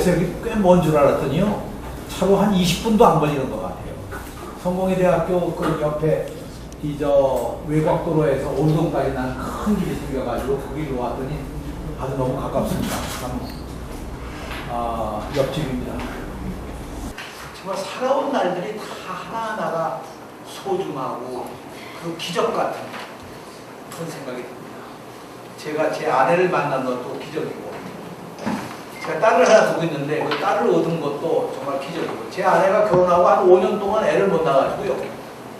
앞에서 여기 꽤 먼 줄 알았더니요. 차로 한 20분도 안 걸리는 것 같아요. 성공회대학교 그 옆에 외곽도로에서 오르동까지 난 큰 길이 생겨가지고 거기로 왔더니 아주 너무 가깝습니다. 옆집입니다. 정말 살아온 날들이 다 하나하나가 소중하고 그 기적 같은 그런 생각이 듭니다. 제가 제 아내를 만난 것도 기적이고, 제가 딸을 하나 두고 있는데 그 딸을 얻은 것도 정말 기적이고, 제 아내가 결혼하고 한 5년 동안 애를 못 낳아가지고요,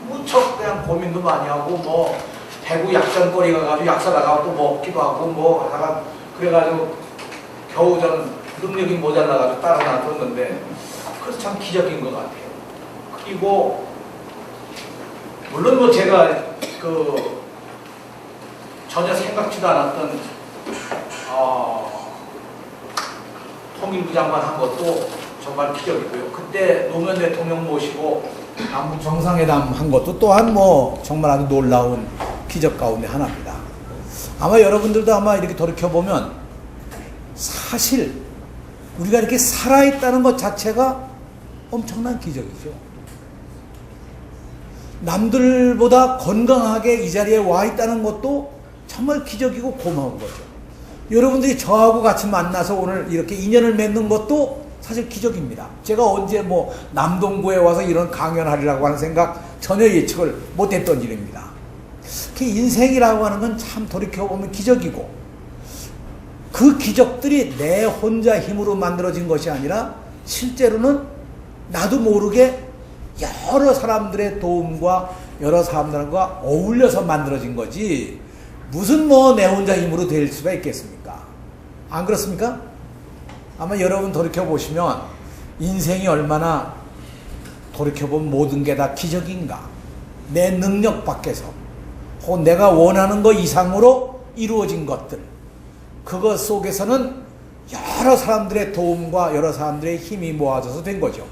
무척 그냥 고민도 많이 하고, 뭐 대구 약전거리 가가지고 약사 나가고 또 먹기도 하고 뭐 하다가 그래가지고 겨우 저는 능력이 모자라가지고 딸 하나 뒀는데, 그래서 참 기적인 것 같아요. 그리고 물론 뭐 제가 전혀 생각지도 않았던 통일부 장관 한 것도 정말 기적이고요. 그때 노무현 대통령 모시고 남북 정상회담 한 것도 또한 뭐 정말 아주 놀라운 기적 가운데 하나입니다. 아마 여러분들도 아마 이렇게 돌이켜보면 사실 우리가 이렇게 살아있다는 것 자체가 엄청난 기적이죠. 남들보다 건강하게 이 자리에 와 있다는 것도 정말 기적이고 고마운 거죠. 여러분들이 저하고 같이 만나서 오늘 이렇게 인연을 맺는 것도 사실 기적입니다. 제가 언제 뭐 남동구에 와서 이런 강연하리라고 하는 생각 전혀 예측을 못했던 일입니다. 그 인생이라고 하는 건 참 돌이켜보면 기적이고, 그 기적들이 내 혼자 힘으로 만들어진 것이 아니라 실제로는 나도 모르게 여러 사람들의 도움과 여러 사람들과 어울려서 만들어진 거지, 무슨 뭐 내 혼자 힘으로 될 수가 있겠습니까? 안 그렇습니까? 아마 여러분 돌이켜보시면 인생이 얼마나 돌이켜보면 모든 게 다 기적인가, 내 능력 밖에서 혹은 내가 원하는 것 이상으로 이루어진 것들, 그것 속에서는 여러 사람들의 도움과 여러 사람들의 힘이 모아져서 된 거죠.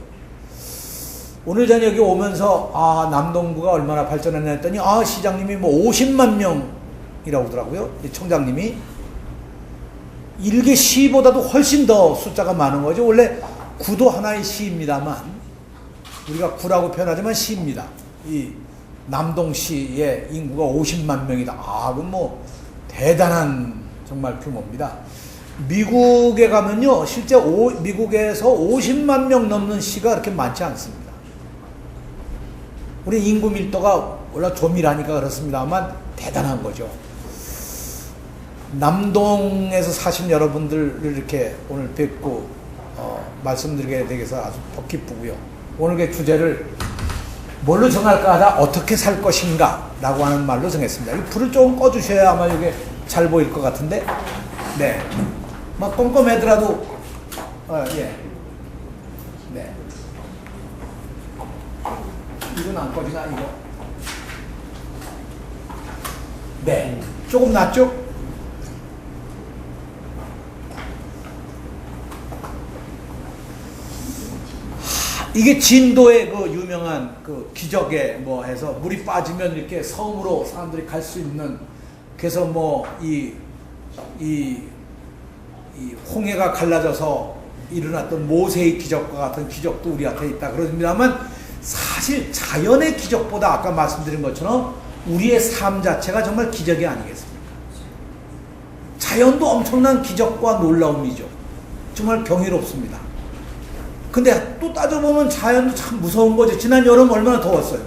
오늘 저녁에 오면서 남동구가 얼마나 발전했나 했더니 시장님이 뭐 50만 명이라고 하더라고요. 청장님이. 일개 시보다도 훨씬 더 숫자가 많은 거죠. 원래 구도 하나의 시입니다만, 우리가 구라고 표현하지만 시입니다. 이 남동시의 인구가 50만 명이다. 그건 뭐 대단한 정말 규모입니다. 미국에 가면요, 실제 미국에서 50만 명 넘는 시가 그렇게 많지 않습니다. 우리 인구 밀도가 원래 조밀하니까 그렇습니다만 대단한 거죠. 남동에서 사신 여러분들을 이렇게 오늘 뵙고 말씀드리게 되어서 아주 기쁘고요. 오늘의 주제를 뭘로 정할까 하다 어떻게 살 것인가 라고 하는 말로 정했습니다. 이 불을 조금 꺼주셔야 아마 이게 잘 보일 것 같은데, 네, 막 꼼꼼하더라도 예, 네, 이건 안 꺼지나 이거? 네, 조금 낫죠? 이게 진도의 그 유명한 그 기적에 뭐 해서 물이 빠지면 이렇게 섬으로 사람들이 갈 수 있는, 그래서 뭐 이 홍해가 갈라져서 일어났던 모세의 기적과 같은 기적도 우리 앞에 있다 그럽니다만, 사실 자연의 기적보다 아까 말씀드린 것처럼 우리의 삶 자체가 정말 기적이 아니겠습니까? 자연도 엄청난 기적과 놀라움이죠. 정말 경이롭습니다. 근데 또 따져보면 자연도 참 무서운 거죠. 지난 여름 얼마나 더웠어요.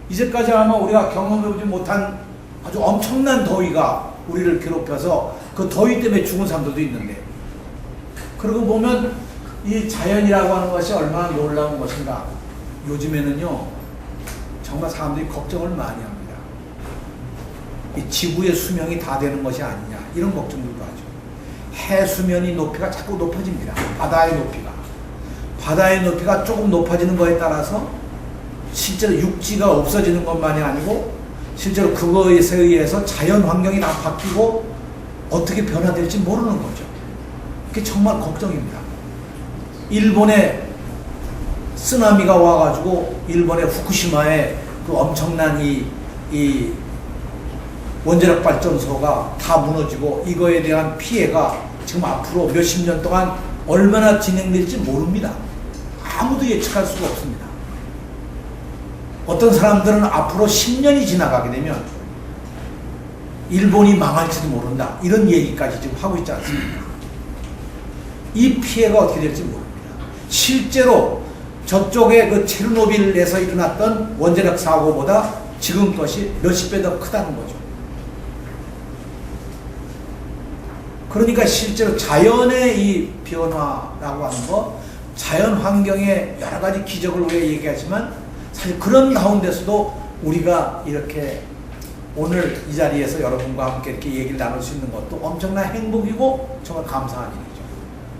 이제까지 아마 우리가 경험해보지 못한 아주 엄청난 더위가 우리를 괴롭혀서 그 더위 때문에 죽은 사람들도 있는데, 그러고 보면 이 자연이라고 하는 것이 얼마나 놀라운 것인가. 요즘에는요, 정말 사람들이 걱정을 많이 합니다. 이 지구의 수명이 다 되는 것이 아니냐, 이런 걱정들도 하죠. 해 수면이 높이가 자꾸 높아집니다. 바다의 높이가 조금 높아지는 것에 따라서 실제로 육지가 없어지는 것만이 아니고 실제로 그거에 의해서 자연 환경이 다 바뀌고 어떻게 변화될지 모르는 거죠. 그게 정말 걱정입니다. 일본에 쓰나미가 와가지고 일본의 후쿠시마에 그 엄청난 이 원자력 발전소가 다 무너지고, 이거에 대한 피해가 지금 앞으로 몇십 년 동안 얼마나 진행될지 모릅니다. 아무도 예측할 수가 없습니다. 어떤 사람들은 앞으로 10년이 지나가게 되면 일본이 망할지도 모른다, 이런 얘기까지 지금 하고 있지 않습니까? 이 피해가 어떻게 될지 모릅니다. 실제로 저쪽에 그 체르노빌에서 일어났던 원자력 사고보다 지금 것이 몇십 배 더 크다는 거죠. 그러니까 실제로 자연의 이 변화라고 하는 거, 자연 환경의 여러 가지 기적을 우리가 얘기하지만 사실 그런 가운데서도 우리가 이렇게 오늘 이 자리에서 여러분과 함께 이렇게 얘기를 나눌 수 있는 것도 엄청난 행복이고 정말 감사한 일이죠.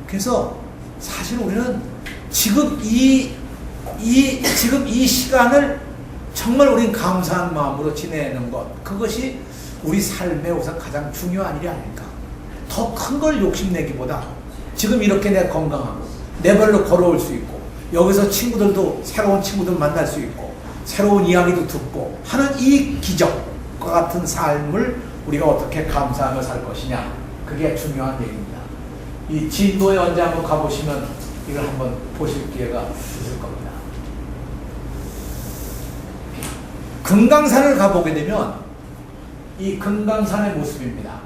그래서 사실 우리는 지금 지금 이 시간을 정말 우린 감사한 마음으로 지내는 것, 그것이 우리 삶에 우선 가장 중요한 일이 아닐까. 더 큰 걸 욕심내기보다 지금 이렇게 내 건강하고 내 발로 걸어올 수 있고 여기서 친구들도 새로운 친구들 만날 수 있고 새로운 이야기도 듣고 하는 이 기적과 같은 삶을 우리가 어떻게 감사하며 살 것이냐, 그게 중요한 얘기입니다. 이 진도에 언제 한번 가보시면 이걸 한번 보실 기회가 있을 겁니다. 금강산을 가보게 되면 이 금강산의 모습입니다.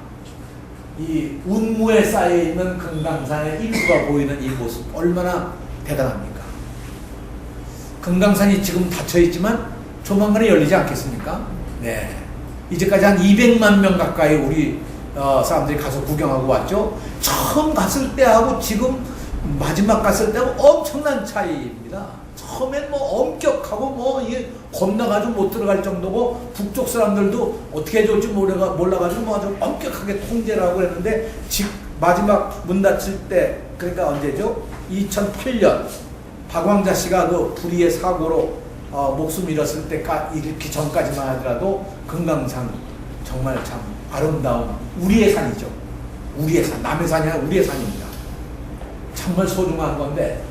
이 운무에 쌓여있는 금강산의 일부가 보이는 이 모습, 얼마나 대단합니까? 금강산이 지금 닫혀있지만 조만간에 열리지 않겠습니까? 네. 이제까지 한 200만 명 가까이 우리 사람들이 가서 구경하고 왔죠. 처음 갔을 때하고 지금 마지막 갔을 때하고 엄청난 차이입니다. 처음엔 뭐 엄격하고 뭐 이게 겁나가지고 못 들어갈 정도고 북쪽 사람들도 어떻게 해야 될지 몰라가지고 뭐 아주 엄격하게 통제를 하고 했는데 마지막 문 닫힐 때, 그러니까 언제죠? 2008년 박왕자 씨가 그 불의의 사고로 목숨 잃었을 때 잃기 전까지만 하더라도 금강산 정말 참 아름다운 우리의 산이죠. 우리의 산, 남의 산이 아니라 우리의 산입니다. 정말 소중한 건데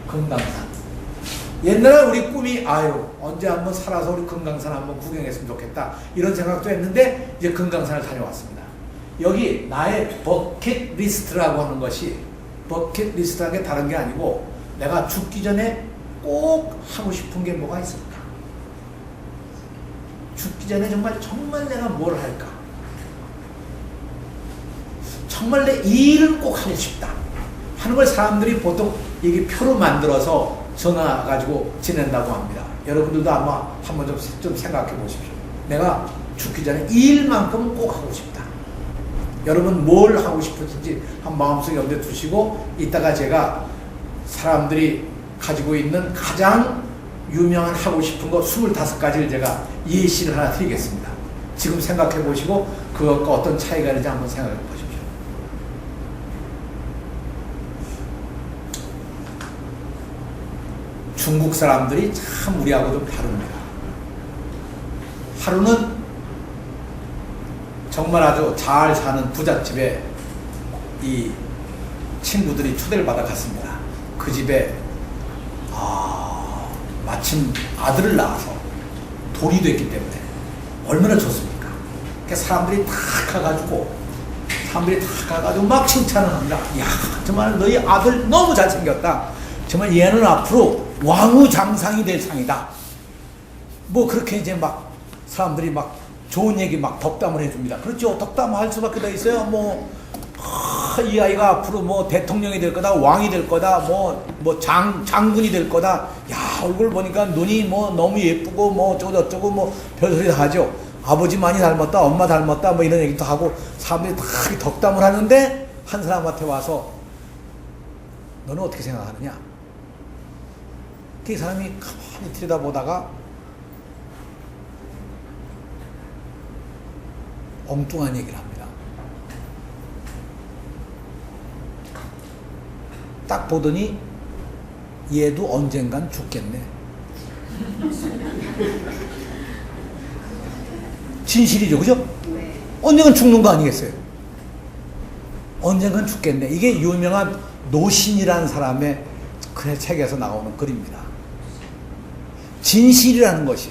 금강산. 옛날에 우리 꿈이 언제 한번 살아서 우리 금강산 한번 구경했으면 좋겠다, 이런 생각도 했는데 이제 금강산을 다녀왔습니다. 여기 나의 버킷리스트라고 하는 것이, 버킷리스트라는 게 다른 게 아니고 내가 죽기 전에 꼭 하고 싶은 게 뭐가 있을까? 죽기 전에 정말 내가 뭘 할까? 정말 내 일을 꼭 하고 싶다 하는 걸 사람들이 보통 이게 표로 만들어서 전화 가지고 지낸다고 합니다. 여러분들도 아마 한번 좀 생각해 보십시오. 내가 죽기 전에 이 일만큼은 꼭 하고 싶다. 여러분 뭘 하고 싶으신지 한 마음속에 염두에 두시고, 이따가 제가 사람들이 가지고 있는 가장 유명한 하고 싶은 거 25가지를 제가 예시를 하나 드리겠습니다. 지금 생각해 보시고 그것과 어떤 차이가 있는지 한번 생각해 보십시오. 중국 사람들이 참 우리하고 좀 다릅니다. 하루는 정말 아주 잘 사는 부잣집에 이 친구들이 초대를 받아 갔습니다. 그 집에 마침 아들을 낳아서 돌이 됐기 때문에 얼마나 좋습니까? 그러니까 사람들이 다 가가지고 막 칭찬을 합니다. 야, 정말 너희 아들 너무 잘생겼다. 정말 얘는 앞으로 왕후장상이 될 상이다. 뭐 그렇게 이제 막 사람들이 막 좋은 얘기 막 덕담을 해줍니다. 그렇죠. 덕담할 수밖에 더 있어요. 이 아이가 앞으로 뭐 대통령이 될 거다, 왕이 될 거다, 장군이 될 거다. 야, 얼굴 보니까 눈이 뭐 너무 예쁘고 뭐 어쩌고 뭐 별소리 다 하죠. 아버지 많이 닮았다, 엄마 닮았다, 뭐 이런 얘기도 하고 사람들이 다 덕담을 하는데 한 사람한테 와서 너는 어떻게 생각하느냐? 그 사람이 가만히 들여다보다가 엉뚱한 얘기를 합니다. 딱 보더니 얘도 언젠간 죽겠네. 진실이죠, 그죠? 언젠간 죽는 거 아니겠어요? 언젠간 죽겠네. 이게 유명한 노신이라는 사람의 그 책에서 나오는 글입니다. 진실이라는 것이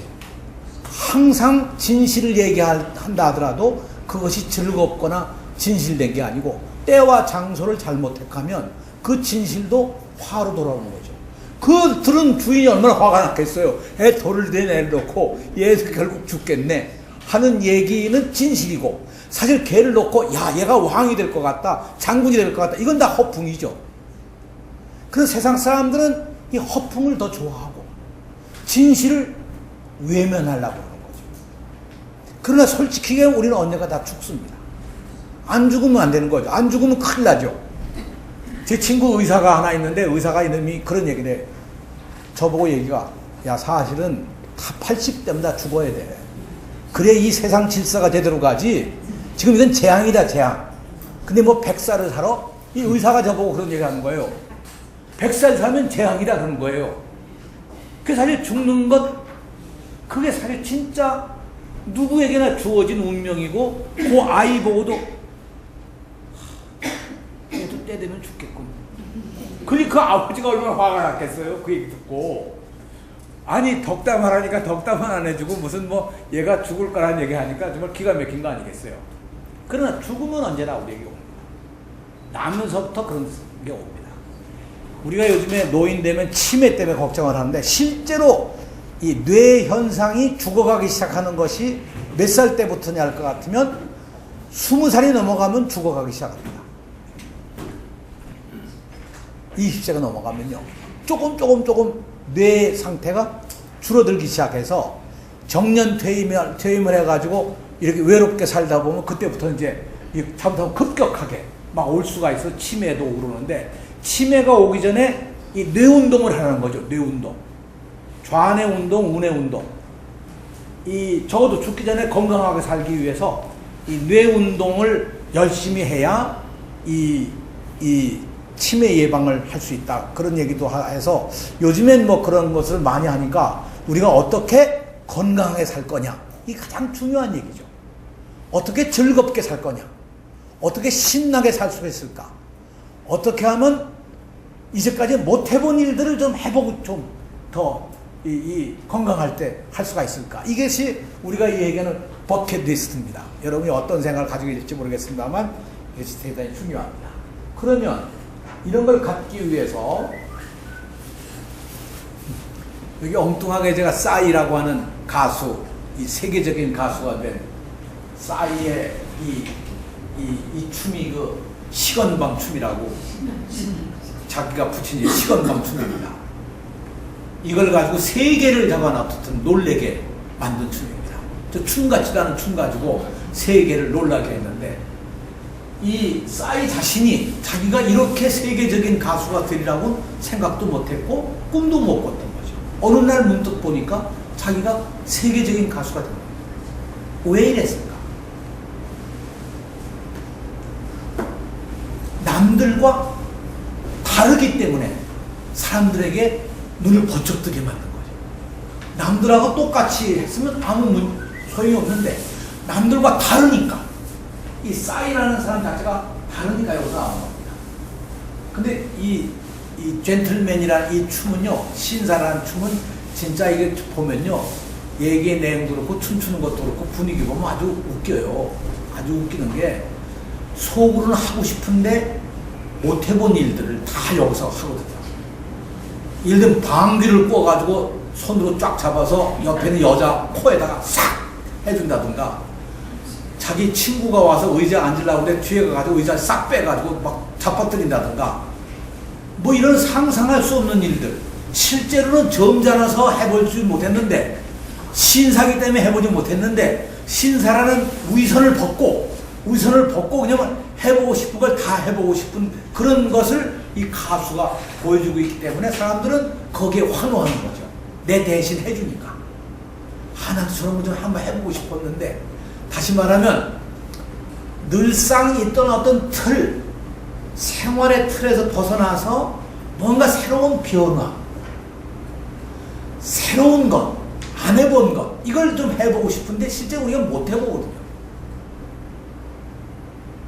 항상 진실을 얘기한다 하더라도 그것이 즐겁거나 진실된 게 아니고 때와 장소를 잘못 택하면 그 진실도 화로 돌아오는 거죠. 그 들은 주인이 얼마나 화가 났겠어요. 애 돌을 내놓고 얘 결국 죽겠네 하는 얘기는 진실이고, 사실 걔를 놓고 야 얘가 왕이 될 것 같다, 장군이 될 것 같다, 이건 다 허풍이죠. 그래서 세상 사람들은 이 허풍을 더 좋아하고 진실을 외면하려고 하는 거죠. 그러나 솔직히 우리는 언젠가 다 죽습니다. 안 죽으면 안 되는 거죠. 안 죽으면 큰일 나죠. 제 친구 의사가 하나 있는데, 의사가 이놈이 그런 얘기를 해. 저보고 얘기가, 야 사실은 다 80대면 다 죽어야 돼. 그래 이 세상 질서가 제대로 가지. 지금 이건 재앙이다, 재앙. 근데 뭐 100살을 살아? 이 의사가 저보고 그런 얘기 하는 거예요. 100살 살면 재앙이다 그러는 거예요. 그 사실 죽는 것, 그게 사실 진짜 누구에게나 주어진 운명이고, 그 아이 보고도 얘도 때 되면 죽겠군. 그 아버지가 얼마나 화가 났겠어요. 그 얘기 듣고. 아니 덕담하라니까 덕담은 안 해주고 무슨 뭐 얘가 죽을 거라는 얘기 하니까 정말 기가 막힌 거 아니겠어요. 그러나 죽음은 언제나 우리에게 옵니다. 나면서부터 그런 게 옵니다. 우리가 요즘에 노인 되면 치매 때문에 걱정을 하는데, 실제로 이 뇌 현상이 죽어가기 시작하는 것이 몇 살 때부터냐 할 것 같으면 20살이 넘어가면 죽어가기 시작합니다. 20세가 넘어가면요, 조금 뇌 상태가 줄어들기 시작해서 정년 퇴임을 해가지고 이렇게 외롭게 살다 보면 그때부터 이제 잘못하면 급격하게 막 올 수가 있어. 치매도 오르는데, 치매가 오기 전에 이 뇌 운동을 하는 거죠. 뇌 운동, 좌뇌 운동, 우뇌 운동. 이 적어도 죽기 전에 건강하게 살기 위해서 이 뇌 운동을 열심히 해야 이 치매 예방을 할 수 있다, 그런 얘기도 해서 요즘엔 뭐 그런 것을 많이 하니까 우리가 어떻게 건강하게 살 거냐, 이게 가장 중요한 얘기죠. 어떻게 즐겁게 살 거냐, 어떻게 신나게 살 수 있을까, 어떻게 하면 이제까지 못 해본 일들을 좀 해보고 좀 더 건강할 때 할 수가 있을까. 이것이 우리가 얘기하는 버킷리스트입니다. 여러분이 어떤 생각을 가지고 있을지 모르겠습니다만 이것이 대단히 중요합니다. 그러면 이런 걸 갖기 위해서 여기 엉뚱하게 제가 싸이라고 하는 가수, 이 세계적인 가수가 된 싸이의 이 춤이 그 시건방 춤이라고 자기가 붙인 시건방 춤입니다. 이걸 가지고 세계를 잡아놔두든 놀래게 만든 춤입니다. 저 춤 같지도 않은 춤 가지고 세계를 놀라게 했는데, 이 싸이 자신이 자기가 이렇게 세계적인 가수가 되리라고는 생각도 못했고 꿈도 못 꿨던 거죠. 어느 날 문득 보니까 자기가 세계적인 가수가 된 겁니다. 왜 이랬을까? 남들과 다르기 때문에 사람들에게 눈을 번쩍 뜨게 만든 거죠. 남들하고 똑같이 했으면 아무 소용이 없는데, 남들과 다르니까, 이 싸이라는 사람 자체가 다르니까 여기서 나온 겁니다. 근데 이 젠틀맨이라는 이 춤은요, 신사라는 춤은 진짜 이게 보면요, 얘기의 내용도 그렇고 춤추는 것도 그렇고 분위기 보면 아주 웃겨요. 아주 웃기는 게, 속으로는 하고 싶은데 못 해본 일들을 다 여기서 하거든요. 예를 들면 방귀를 꿔가지고 손으로 쫙 잡아서 옆에 있는 여자 코에다가 싹 해준다든가, 자기 친구가 와서 의자에 앉으려고 그래 뒤에 가가지고 의자를 싹 빼가지고 막 잡아뜨린다든가, 뭐 이런 상상할 수 없는 일들, 실제로는 점잖아서 해보지 못했는데, 신사기 때문에 해보지 못했는데, 신사라는 위선을 벗고 그냥 해보고 싶은 걸 다 해보고 싶은 그런 것을 이 가수가 보여주고 있기 때문에 사람들은 거기에 환호하는 거죠. 내 대신 해주니까. 나도 저런 거 좀 한번 해보고 싶었는데, 다시 말하면 늘상 있던 어떤 틀, 생활의 틀에서 벗어나서 뭔가 새로운 변화, 새로운 것, 안 해본 것, 이걸 좀 해보고 싶은데 실제 우리가 못 해보거든요.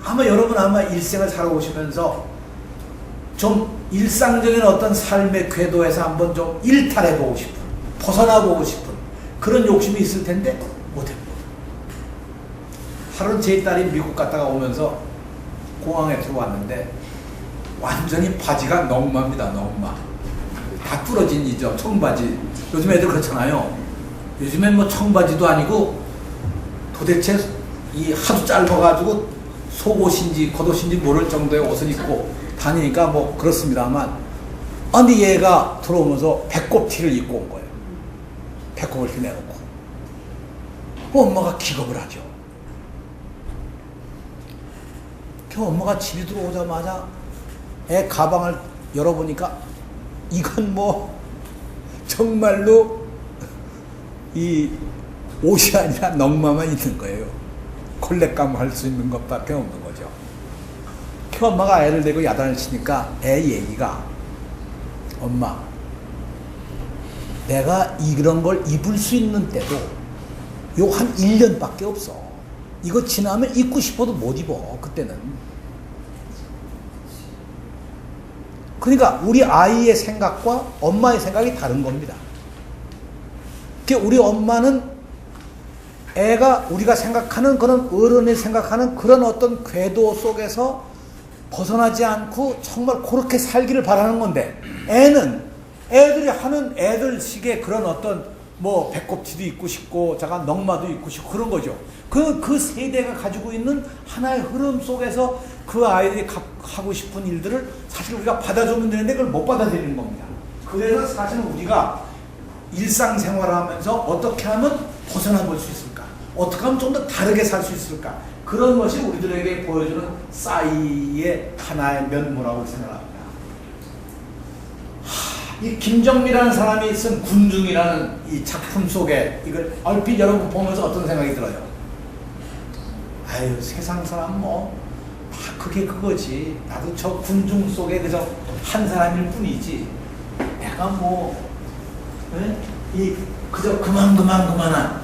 아마 여러분 일생을 살아오시면서 좀 일상적인 어떤 삶의 궤도에서 한번 좀 일탈해보고 싶은, 벗어나보고 싶은 그런 욕심이 있을 텐데 못해보고. 하루는 제 딸이 미국 갔다가 오면서 공항에 들어왔는데, 완전히 바지가 넝마입니다. 넝마. 다 부러진 이죠. 청바지. 요즘 애들 그렇잖아요. 요즘엔 뭐 청바지도 아니고 도대체 이 하도 짧아가지고 속옷인지 겉옷인지 모를 정도의 옷을 입고 다니니까 뭐 그렇습니다만, 아니 얘가 들어오면서 배꼽 티를 입고 온 거예요. 배꼽을 이렇게 내놓고. 그 엄마가 기겁을 하죠. 그 엄마가 집에 들어오자마자 애 가방을 열어보니까 이건 뭐 정말로 이 옷이 아니라 넝마만 있는 거예요. 콜렉감 할 수 있는 것밖에 없는 거죠. 그 엄마가 애를 데리고 야단을 치니까 애 얘기가, 엄마, 내가 이런 걸 입을 수 있는 때도 요 한 1년밖에 없어. 이거 지나면 입고 싶어도 못 입어. 그때는. 그러니까 우리 아이의 생각과 엄마의 생각이 다른 겁니다. 우리 엄마는 애가 우리가 생각하는 그런 어른이 생각하는 그런 어떤 궤도 속에서 벗어나지 않고 정말 그렇게 살기를 바라는 건데, 애는 애들이 하는 애들식의 그런 어떤 뭐 배꼽티도 입고 싶고 자가 넝마도 입고 싶고 그런 거죠. 그 세대가 가지고 있는 하나의 흐름 속에서 그 아이들이 하고 싶은 일들을 사실 우리가 받아주면 되는데 그걸 못 받아들이는 겁니다. 그래서 사실은 우리가 일상생활을 하면서 어떻게 하면 벗어나볼 수 있을까? 어떻게 하면 좀 더 다르게 살 수 있을까? 그런 것이 우리들에게 보여주는 싸이의 하나의 면모라고 생각합니다. 이 김정미라는 사람이 쓴 군중이라는 이 작품 속에 이걸 얼핏 여러분 보면서 어떤 생각이 들어요? 아유, 세상 사람 뭐 다 그게 그거지. 나도 저 군중 속에 그저 한 사람일 뿐이지. 내가 뭐 이 그저 그만한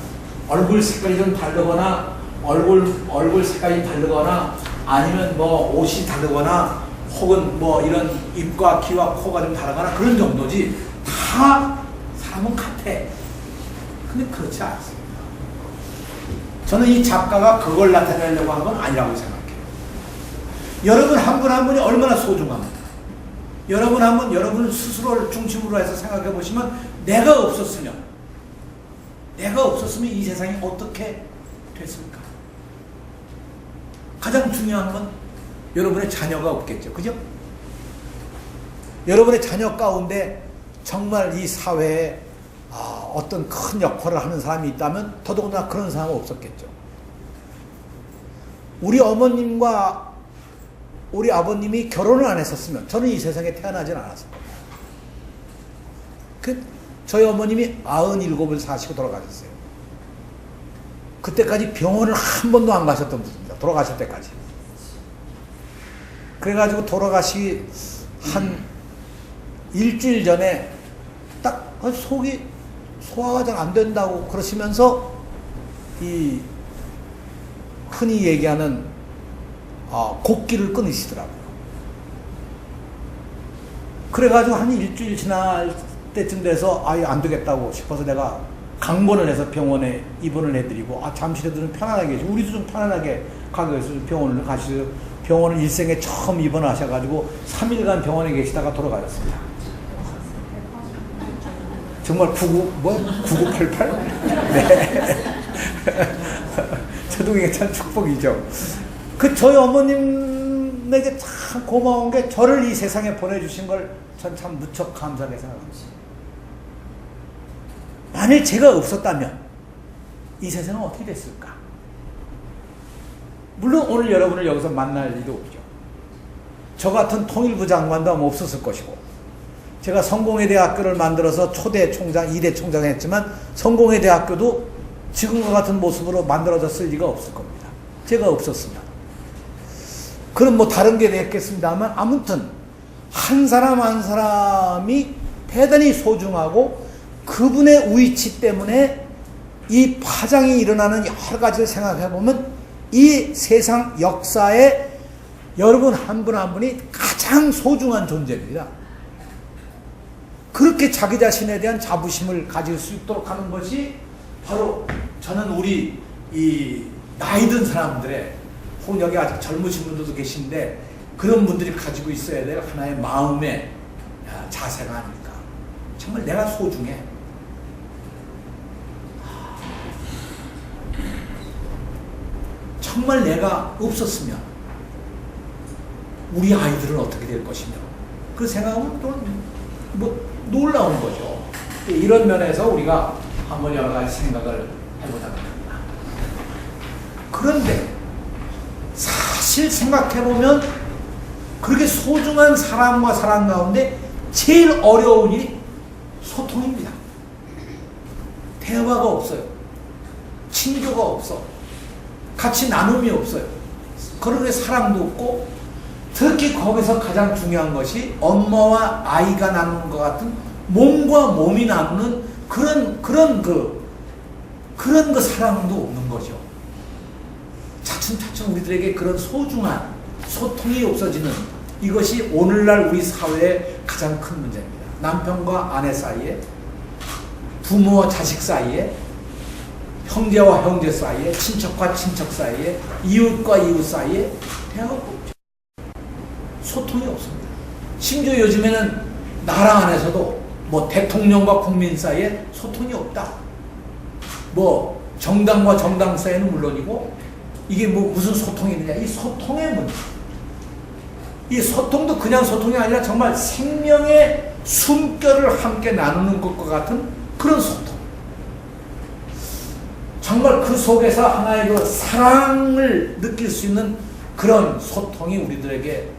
얼굴 색깔이 좀 다르거나 얼굴 색깔이 다르거나 아니면 뭐 옷이 다르거나 혹은 뭐 이런 입과 귀와 코가 좀 다르거나 그런 정도지, 다 사람은 같아. 근데 그렇지 않습니다. 저는 이 작가가 그걸 나타내려고 한 건 아니라고 생각해요. 여러분 한 분 한 분이 얼마나 소중합니다. 여러분 한 분, 여러분 스스로를 중심으로 해서 생각해 보시면, 내가 없었으면 이 세상이 어떻게 됐을까? 가장 중요한 건 여러분의 자녀가 없겠죠. 그죠? 여러분의 자녀 가운데 정말 이 사회에 어떤 큰 역할을 하는 사람이 있다면 더더군다나 그런 사람은 없었겠죠. 우리 어머님과 우리 아버님이 결혼을 안 했었으면 저는 이 세상에 태어나진 않았을 겁니다. 저희 어머님이 97을 사시고 돌아가셨어요. 그때까지 병원을 한 번도 안 가셨던 분입니다. 돌아가실 때까지. 그래가지고 돌아가시기 한 일주일 전에 딱 속이 소화가 잘 안 된다고 그러시면서 이 흔히 얘기하는 곡기를 끊으시더라고요. 그래가지고 한 일주일 지날 때쯤 돼서 아예 안 되겠다고 싶어서 내가 강권을 해서 병원에 입원을 해드리고, 잠시라도 좀 편안하게 계시고, 우리도 좀 편안하게 가기 위해서 병원을 가시죠. 병원을 일생에 처음 입원하셔가지고 3일간 병원에 계시다가 돌아가셨습니다. 정말 9988? 네. 저도 이게 참 축복이죠. 저희 어머님에게 참 고마운 게 저를 이 세상에 보내주신 걸 전 참 무척 감사하게 생각합니다. 만일 제가 없었다면 이 세상은 어떻게 됐을까? 물론 오늘 여러분을 여기서 만날 일도 없죠. 저 같은 통일부 장관도 아마 없었을 것이고, 제가 성공회 대학교를 만들어서 초대 총장, 2대 총장을 했지만 성공회 대학교도 지금과 같은 모습으로 만들어졌을 리가 없을 겁니다. 제가 없었으면. 그럼 뭐 다른 게 됐겠습니다만, 아무튼 한 사람 한 사람이 대단히 소중하고 그분의 위치 때문에 이 파장이 일어나는 여러 가지를 생각해 보면 이 세상 역사에 여러분 한 분 한 분이 가장 소중한 존재입니다. 그렇게 자기 자신에 대한 자부심을 가질 수 있도록 하는 것이 바로, 저는 우리 이 나이 든 사람들의, 혹은 여기 아직 젊으신 분들도 계신데 그런 분들이 가지고 있어야 될 하나의 마음의 자세가 아닐까. 정말 내가 소중해. 정말 내가 없었으면 우리 아이들은 어떻게 될 것이며, 그 생각은 또 뭐 놀라운 거죠. 이런 면에서 우리가 한번 여러 가지 생각을 해보자고 합니다. 그런데 사실 생각해보면 그렇게 소중한 사람과 사람 가운데 제일 어려운 일이 소통입니다. 대화가 없어요. 친교가 없어. 같이 나눔이 없어요. 그러게 사랑도 없고, 특히 거기서 가장 중요한 것이 엄마와 아이가 나누는 것 같은 몸과 몸이 나누는 그런 사랑도 없는 거죠. 차츰차츰 우리들에게 그런 소중한 소통이 없어지는, 이것이 오늘날 우리 사회의 가장 큰 문제입니다. 남편과 아내 사이에, 부모와 자식 사이에, 형제와 형제 사이에, 친척과 친척 사이에, 이웃과 이웃 사이에 대화가 없죠. 소통이 없습니다. 심지어 요즘에는 나라 안에서도 뭐 대통령과 국민 사이에 소통이 없다. 뭐 정당과 정당 사이에는 물론이고, 이게 뭐 무슨 소통이 있느냐. 이 소통의 문제. 이 소통도 그냥 소통이 아니라 정말 생명의 숨결을 함께 나누는 것과 같은 그런 소통. 정말 그 속에서 하나의 그 사랑을 느낄 수 있는 그런 소통이 우리들에게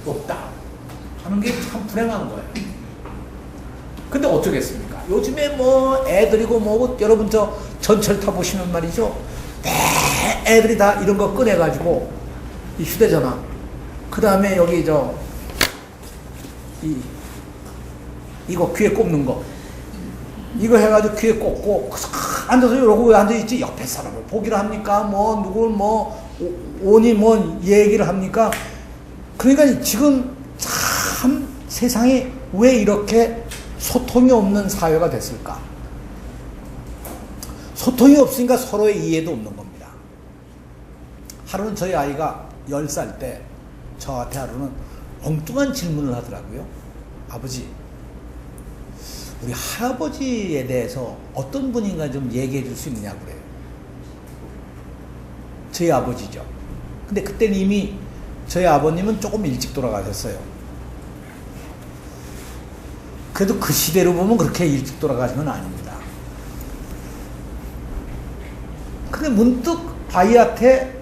없다 하는 게 참 불행한 거예요. 근데 어쩌겠습니까? 요즘에 뭐 애들이고 뭐고, 여러분 저 전철 타보시면 말이죠, 애들이 다 이런 거 꺼내가지고 이 휴대전화, 그 다음에 여기 이거 귀에 꼽는 거, 이거 해가지고 귀에 꽂고 앉아서 이러고 왜 앉아있지? 옆에 사람을 보기를 합니까? 뭐 누굴 오니 얘기를 합니까? 그러니까 지금 참 세상이 왜 이렇게 소통이 없는 사회가 됐을까? 소통이 없으니까 서로의 이해도 없는 겁니다. 하루는 저희 아이가 10살 때 저한테 하루는 엉뚱한 질문을 하더라고요. 아버지, 우리 할아버지에 대해서 어떤 분인가 좀 얘기해 줄 수 있느냐고 그래요. 저희 아버지죠. 근데 그때는 이미 저희 아버님은 조금 일찍 돌아가셨어요. 그래도 그 시대로 보면 그렇게 일찍 돌아가신 건 아닙니다. 근데 문득 아이한테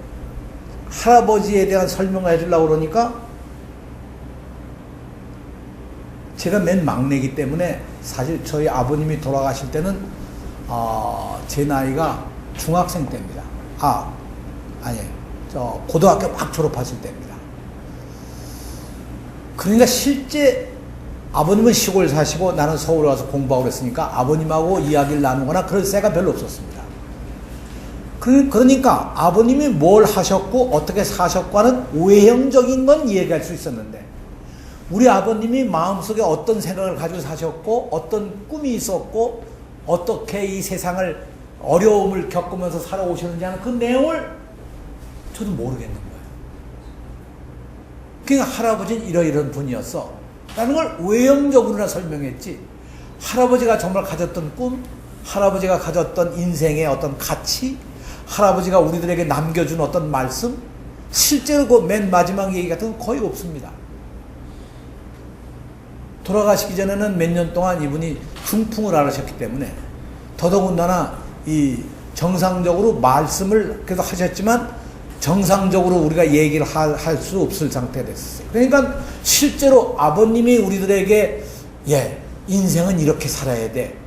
할아버지에 대한 설명을 해주려고 그러니까, 제가 맨 막내이기 때문에 사실 저희 아버님이 돌아가실 때는 제 나이가 중학생 때입니다. 고등학교 막 졸업하실 때입니다. 그러니까 실제 아버님은 시골 사시고 나는 서울 와서 공부하고 그랬으니까 아버님하고 이야기를 나누거나 그럴 새가 별로 없었습니다. 그러니까 아버님이 뭘 하셨고 어떻게 사셨고 하는 외형적인 건 이해할 수 있었는데, 우리 아버님이 마음속에 어떤 생각을 가지고 사셨고 어떤 꿈이 있었고 어떻게 이 세상을 어려움을 겪으면서 살아오셨는지 하는 그 내용을 저도 모르겠는 거예요. 그러니까 할아버지는 이러이러한 분이었어 라는 걸 외형적으로나 설명했지, 할아버지가 정말 가졌던 꿈, 할아버지가 가졌던 인생의 어떤 가치, 할아버지가 우리들에게 남겨준 어떤 말씀, 실제로 그 맨 마지막 얘기 같은 건 거의 없습니다. 돌아가시기 전에는 몇 년 동안 이분이 중풍을 앓으셨기 때문에 더더군다나 이 정상적으로 말씀을 그래도 하셨지만 정상적으로 우리가 얘기를 할 수 없을 상태가 됐었어요. 그러니까 실제로 아버님이 우리들에게 인생은 이렇게 살아야 돼,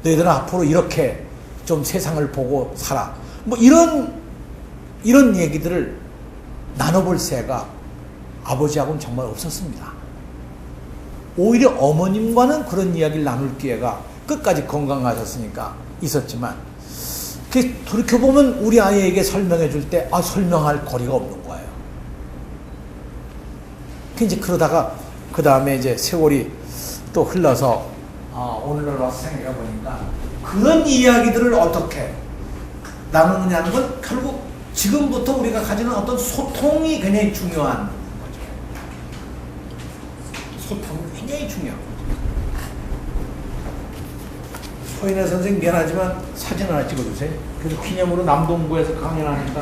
너희들은 앞으로 이렇게 좀 세상을 보고 살아, 뭐 이런 얘기들을 나눠볼 새가 아버지하고는 정말 없었습니다. 오히려 어머님과는 그런 이야기를 나눌 기회가 끝까지 건강하셨으니까 있었지만, 돌이켜보면 우리 아이에게 설명해 줄 때 설명할 거리가 없는 거예요. 이제 그러다가 그 다음에 이제 세월이 또 흘러서 오늘날 와서 생각해 보니까 그런 이야기들을 어떻게 나누느냐는 건 결국 지금부터 우리가 가지는 어떤 소통이 굉장히 중요한 거죠. 소통이 굉장히 중요한 거죠. 소인혜 선생님 미안하지만 사진 하나 찍어주세요. 그래서 기념으로 남동구에서 강연하니까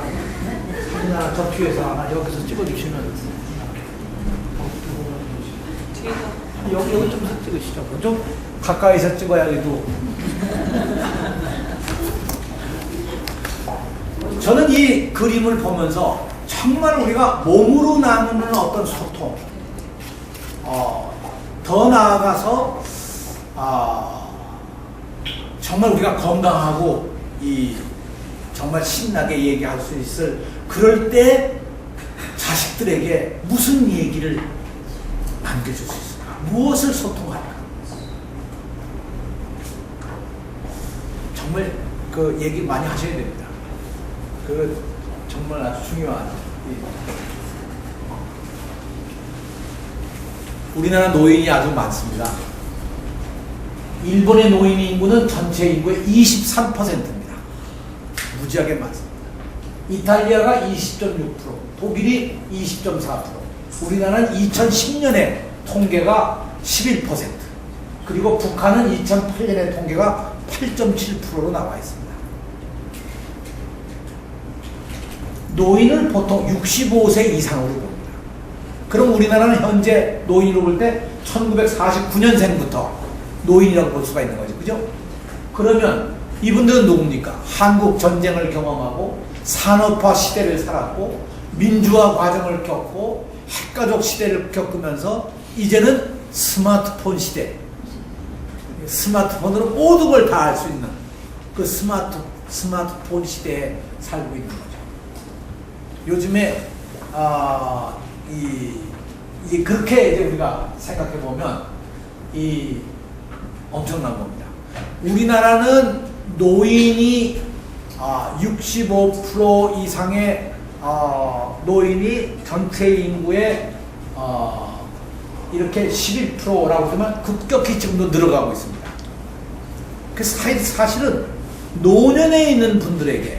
사진 하나 저 뒤에서 하나 여기서 찍어주시면 여기 좀 찍으시죠. 좀 가까이서 찍어야 해도. 저는 이 그림을 보면서 정말 우리가 몸으로 나누는 어떤 소통, 더 나아가서 정말 우리가 건강하고 정말 신나게 얘기할 수 있을 그럴 때 자식들에게 무슨 얘기를 남겨줄 수 있을까? 무엇을 소통할까? 정말 그 얘기 많이 하셔야 됩니다. 그 정말 아주 중요한. 우리나라 노인이 아주 많습니다. 일본의 노인 인구는 전체 인구의 23%입니다. 무지하게 많습니다. 이탈리아가 20.6%, 독일이 20.4%, 우리나라는 2010년에 통계가 11%, 그리고 북한은 2008년에 통계가 8.7%로 나와 있습니다. 노인을 보통 65세 이상으로 봅니다. 그럼 우리나라는 현재 노인으로 볼 때 1949년생부터 노인이라고 볼 수가 있는 거죠. 그죠? 그러면 이분들은 누굽니까? 한국 전쟁을 경험하고 산업화 시대를 살았고 민주화 과정을 겪고 핵가족 시대를 겪으면서 이제는 스마트폰 시대, 스마트폰으로 모든 걸 다 할 수 있는 그 스마트폰 시대에 살고 있는 거죠. 요즘에 이게 그렇게 이제 우리가 생각해 보면 엄청난 겁니다. 우리나라는 노인이 65% 이상의 노인이 전체 인구의 이렇게 11%라고 하면 급격히 지금도 늘어가고 있습니다. 그래서 사실은 노년에 있는 분들이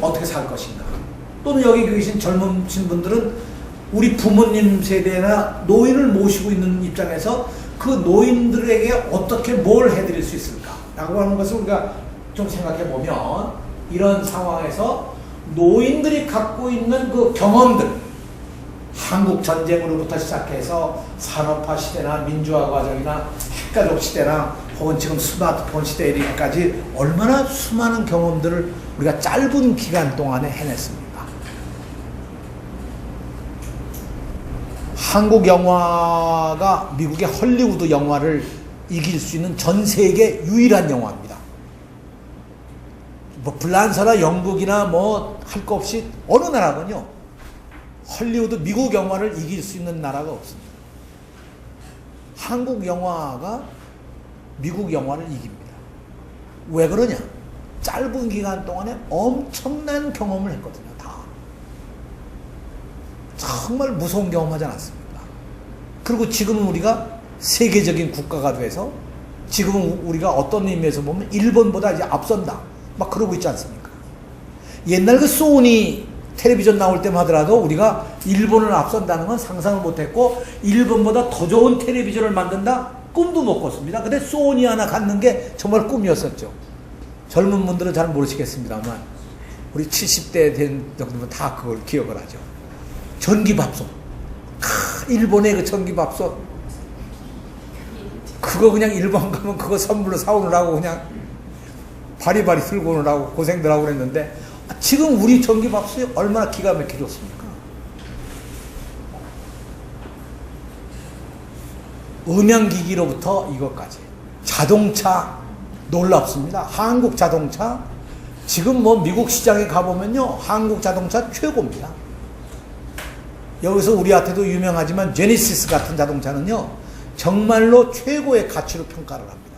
어떻게 살 것인가, 또는 여기 계신 젊으신 분들은 우리 부모님 세대나 노인을 모시고 있는 입장에서 그 노인들에게 어떻게 뭘 해드릴 수 있을까 라고 하는 것을 우리가 좀 생각해 보면, 이런 상황에서 노인들이 갖고 있는 그 경험들, 한국 전쟁으로부터 시작해서 산업화 시대나 민주화 과정이나 핵가족 시대나 혹은 지금 스마트폰 시대에까지 얼마나 수많은 경험들을 우리가 짧은 기간 동안에 해냈습니까? 한국 영화가 미국의 헐리우드 영화를 이길 수 있는 전 세계 유일한 영화입니다. 뭐 불란서나 영국이나 뭐 할 거 없이 어느 나라군요, 헐리우드 미국 영화를 이길 수 있는 나라가 없습니다. 한국 영화가 미국 영화를 이깁니다. 왜 그러냐? 짧은 기간 동안에 엄청난 경험을 했거든요. 다 정말 무서운 경험하지 않았습니까? 그리고 지금은 우리가 세계적인 국가가 돼서 지금은 우리가 어떤 의미에서 보면 일본보다 이제 앞선다 막 그러고 있지 않습니까? 옛날 그 소니 텔레비전 나올 때만 하더라도 우리가 일본을 앞선다는 건 상상을 못했고, 일본보다 더 좋은 텔레비전을 만든다 꿈도 못 꿨습니다. 근데 소니 하나 갖는 게 정말 꿈이었었죠. 젊은 분들은 잘 모르시겠습니다만 우리 70대 된 정도면 다 그걸 기억을 하죠. 전기밥솥, 일본의 그 전기밥솥, 그거 그냥 일본 가면 그거 선물로 사오느라고 그냥 바리바리 들고 오느라고 고생들 하고 그랬는데, 지금 우리 전기밥솥이 얼마나 기가 막히게 좋습니까? 음향기기로부터 이것까지, 자동차 놀랍습니다. 한국 자동차 지금 뭐 미국 시장에 가보면요, 한국 자동차 최고입니다. 여기서 우리한테도 유명하지만 제네시스 같은 자동차는요 정말로 최고의 가치로 평가를 합니다.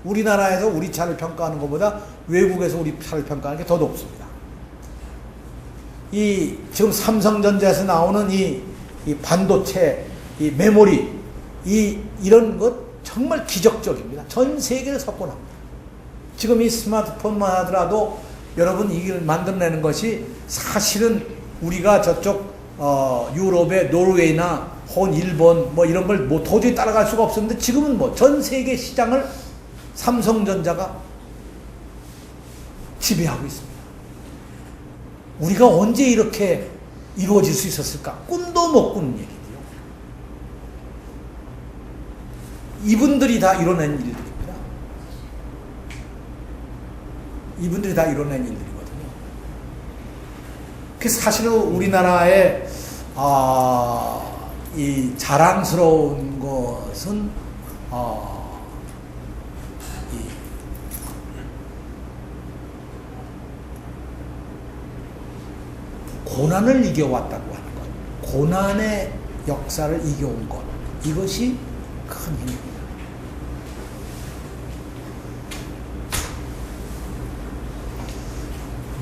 우리나라에서 우리 차를 평가하는 것보다 외국에서 우리 차를 평가하는 게 더 높습니다. 지금 삼성전자에서 나오는 이 반도체, 이 메모리, 이런 것 정말 기적적입니다. 전 세계를 석권합니다. 지금 이 스마트폰만 하더라도 여러분 이걸 만들어내는 것이 사실은 우리가 저쪽 유럽의 노르웨이나 혹은 일본 뭐 이런 걸 뭐 도저히 따라갈 수가 없었는데 지금은 뭐 전 세계 시장을 삼성전자가 지배하고 있습니다. 우리가 언제 이렇게 이루어질 수 있었을까? 꿈도 못 꾸는 얘기예요. 이분들이 다 이뤄낸 일들입니다. 이분들이 다 이뤄낸 일들이거든요. 그래서 사실은 우리나라의 이 자랑스러운 것은 이 고난을 이겨왔다고 하는 것, 고난의 역사를 이겨온 것, 이것이 큰 힘입니다.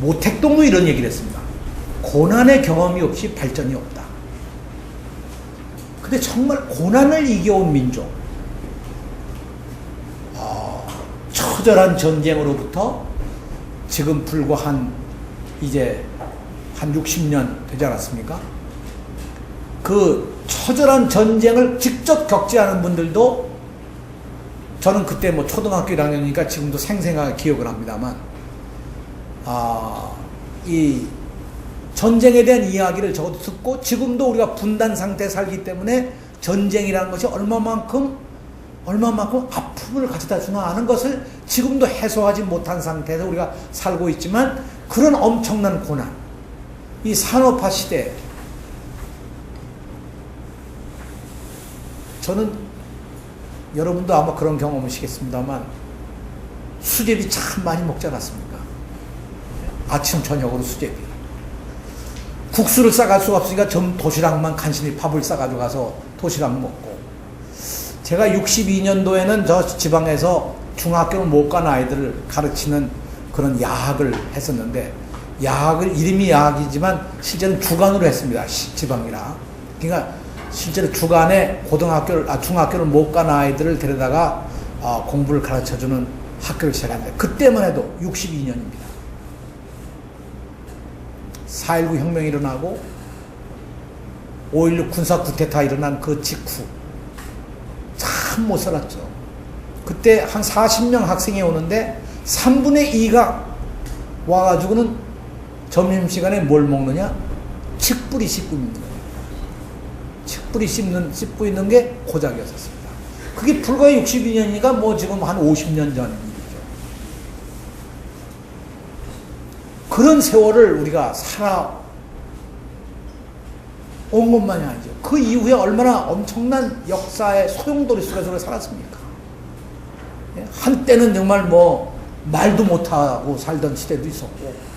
모택동도 이런 얘기를 했습니다. 고난의 경험이 없이 발전이 없다. 근데 정말 고난을 이겨온 민족, 처절한 전쟁으로부터 지금 불과 이제 한 60년 되지 않았습니까? 그 처절한 전쟁을 직접 겪지 않은 분들도, 저는 그때 뭐 초등학교 1학년이니까 지금도 생생하게 기억을 합니다만, 이 전쟁에 대한 이야기를 적어도 듣고, 지금도 우리가 분단 상태에 살기 때문에 전쟁이라는 것이 얼마만큼 아픔을 가져다 주나 하는 것을 지금도 해소하지 못한 상태에서 우리가 살고 있지만, 그런 엄청난 고난, 이 산업화 시대에 저는, 여러분도 아마 그런 경험이시겠습니다만, 수제비 참 많이 먹지 않았습니까? 아침 저녁으로 수제비. 국수를 싸갈 수가 없으니까 전 도시락만 간신히 밥을 싸가지고 가서 도시락 먹고, 제가 62년도에는 저 지방에서 중학교를 못 간 아이들을 가르치는 그런 야학을 했었는데, 야학을, 이름이 야학이지만 실제는 주간으로 했습니다. 지방이라. 그러니까 실제로 주간에 중학교를 못 간 아이들을 데려다가 공부를 가르쳐주는 학교를 시작했는데, 그때만 해도 62년입니다. 4.19 혁명이 일어나고 5.16 군사 쿠데타 일어난 그 직후 참 못 살았죠. 그때 한 40명 학생이 오는데 3분의 2가 와가지고는 점심시간에 뭘 먹느냐? 칡뿌리 씹고 있는 거예요. 칡뿌리 씹고 있는 게 고작이었습니다. 그게 불과 62년이니까 뭐 지금 한 50년 전 일이죠. 그런 세월을 우리가 살아온 것만이 아니죠. 그 이후에 얼마나 엄청난 역사의 소용돌이 속에서 살았습니까? 한때는 정말 뭐 말도 못하고 살던 시대도 있었고,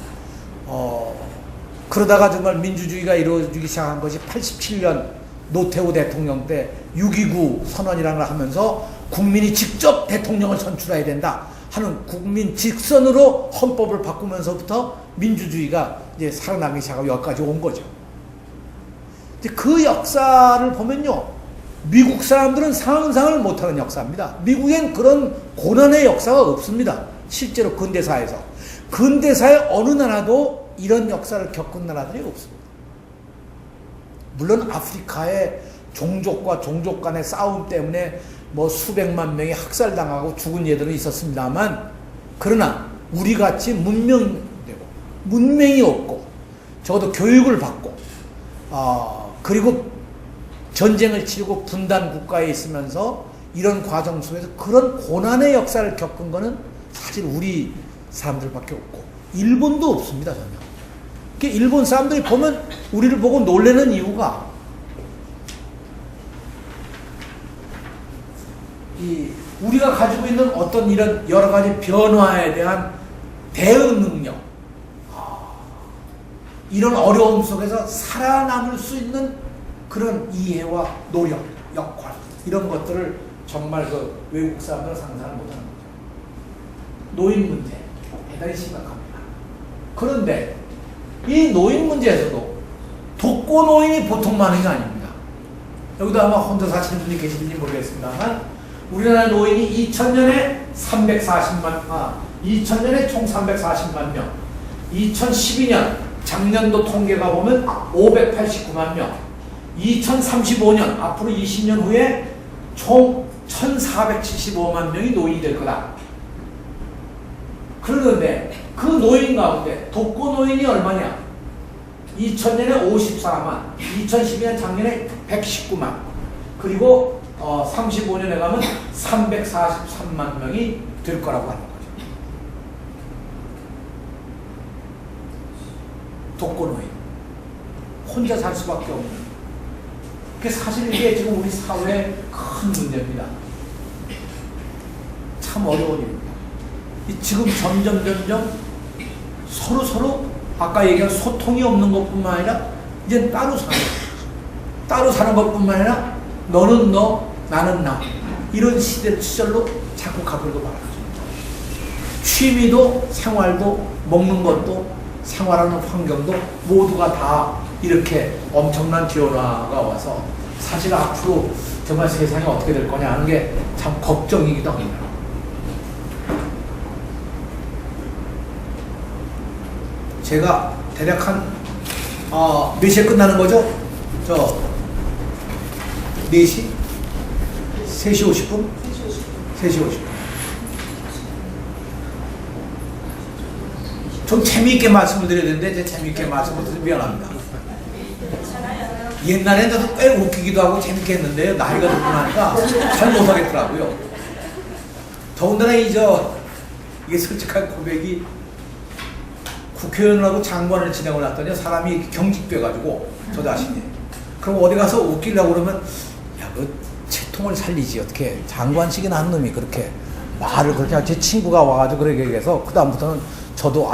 그러다가 정말 민주주의가 이루어지기 시작한 것이 87년 노태우 대통령 때 6.29 선언이라는 걸 하면서 국민이 직접 대통령을 선출해야 된다 하는 국민 직선으로 헌법을 바꾸면서부터 민주주의가 이제 살아나기 시작하고 여기까지 온 거죠. 그 역사를 보면요, 미국 사람들은 상상을 못하는 역사입니다. 미국엔 그런 고난의 역사가 없습니다. 실제로 근대사에서. 근대사의 어느 나라도 이런 역사를 겪은 나라들이 없습니다. 물론 아프리카의 종족과 종족 간의 싸움 때문에 뭐 수백만 명이 학살당하고 죽은 예들은 있었습니다만, 그러나 우리같이 문명이 없고 적어도 교육을 받고 그리고 전쟁을 치르고 분단 국가에 있으면서 이런 과정 속에서 그런 고난의 역사를 겪은 거는 사실 우리 사람들밖에 없고, 일본도 없습니다, 전혀. 일본 사람들이 보면 우리를 보고 놀라는 이유가, 우리가 가지고 있는 어떤 이런 여러 가지 변화에 대한 대응 능력, 이런 어려움 속에서 살아남을 수 있는 그런 이해와 노력, 역할, 이런 것들을 정말 그 외국 사람들은 상상을 못하는 거죠. 노인 문제 대단히 심각합니다. 그런데 이 노인 문제에서도 독거노인이 보통 많은 게 아닙니다. 여기도 아마 혼자 사시는 분이 계신지 모르겠습니다만, 우리나라 노인이 2000년에 총 340만 명, 2012년 작년도 통계가 보면 589만 명. 2035년 앞으로 20년 후에 총 1475만 명이 노인이 될 거다. 그러는데 그 노인 가운데 독거 노인이 얼마냐? 2000년에 54만, 2012년 작년에 119만, 그리고 35년에 가면 343만 명이 될 거라고 하는 거죠. 독거 노인. 혼자 살 수밖에 없는. 사실 이게 지금 우리 사회의 큰 문제입니다. 참 어려운 일입니다. 지금 점점 서로 아까 얘기한 소통이 없는 것뿐만 아니라 이제 따로 사는 것뿐만 아니라 너는 너, 나는 나, 이런 시절로 자꾸 가버리고 말하죠. 취미도 생활도 먹는 것도 생활하는 환경도 모두가 다 이렇게 엄청난 변화가 와서 사실 앞으로 정말 세상이 어떻게 될 거냐 하는 게 참 걱정이기도 합니다. 제가 대략 몇 시에 끝나는 거죠? 4시? 3시 50분? 3시 50분. 좀 재미있게 말씀을 드려야 되는데, 제 재미있게 말씀을 드리면 미안합니다. 옛날에 저도 꽤 웃기기도 하고 재밌게 했는데요. 나이가 들고 나니까 잘 못하겠더라고요. 더군다나 이게 솔직한 고백이 국회의원하고 장관을 지내고 났더니 사람이 경직돼가지고 저 자신이. 그럼 어디 가서 웃기려고 그러면 야, 그 채통을 살리지 어떻게 장관식이나 한 놈이 그렇게 말을 그렇게 하고 제 친구가 와가지고 그렇게 얘기해서 그 다음부터는 저도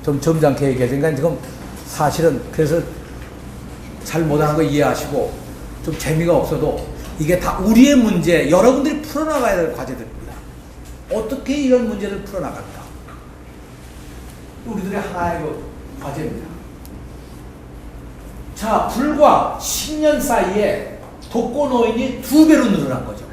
좀 점잖게 얘기하니까 지금 사실은 그래서 잘 못하는 거 이해하시고 좀 재미가 없어도 이게 다 우리의 문제, 여러분들이 풀어나가야 될 과제들입니다. 어떻게 이런 문제를 풀어나갈까? 우리들의 하나의 과제입니다. 자, 불과 10년 사이에 독거 노인이 2배로 늘어난 거죠.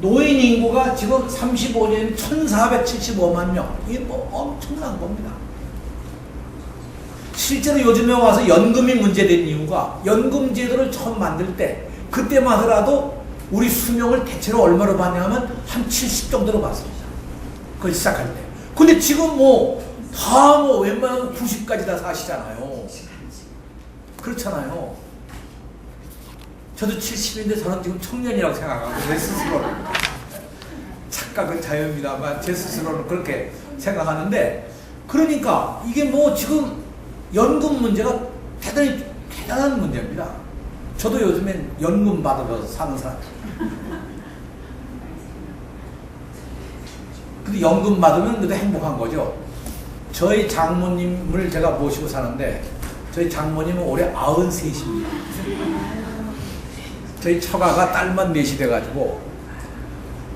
노인 인구가 지금 35년 1475만 명. 이게 뭐 엄청난 겁니다. 실제로 요즘에 와서 연금이 문제된 이유가 연금 제도를 처음 만들 때 그때만 하더라도 우리 수명을 대체로 얼마로 봤냐면 한 70 정도로 봤습니다. 그걸 시작할 때. 근데 지금 다 웬만하면 90까지 다 사시잖아요. 그렇잖아요. 저도 70인데 저는 지금 청년이라고 생각하고 제 스스로는 착각은 자유입니다만 제 스스로는 그렇게 생각하는데 그러니까 이게 지금 연금 문제가 대단한 문제입니다. 저도 요즘엔 연금 받으면서 사는 사람. 근데 연금 받으면 그래도 행복한 거죠. 저희 장모님을 제가 모시고 사는데 저희 장모님은 올해 93입니다. 저희 처가가 딸만 넷이 돼가지고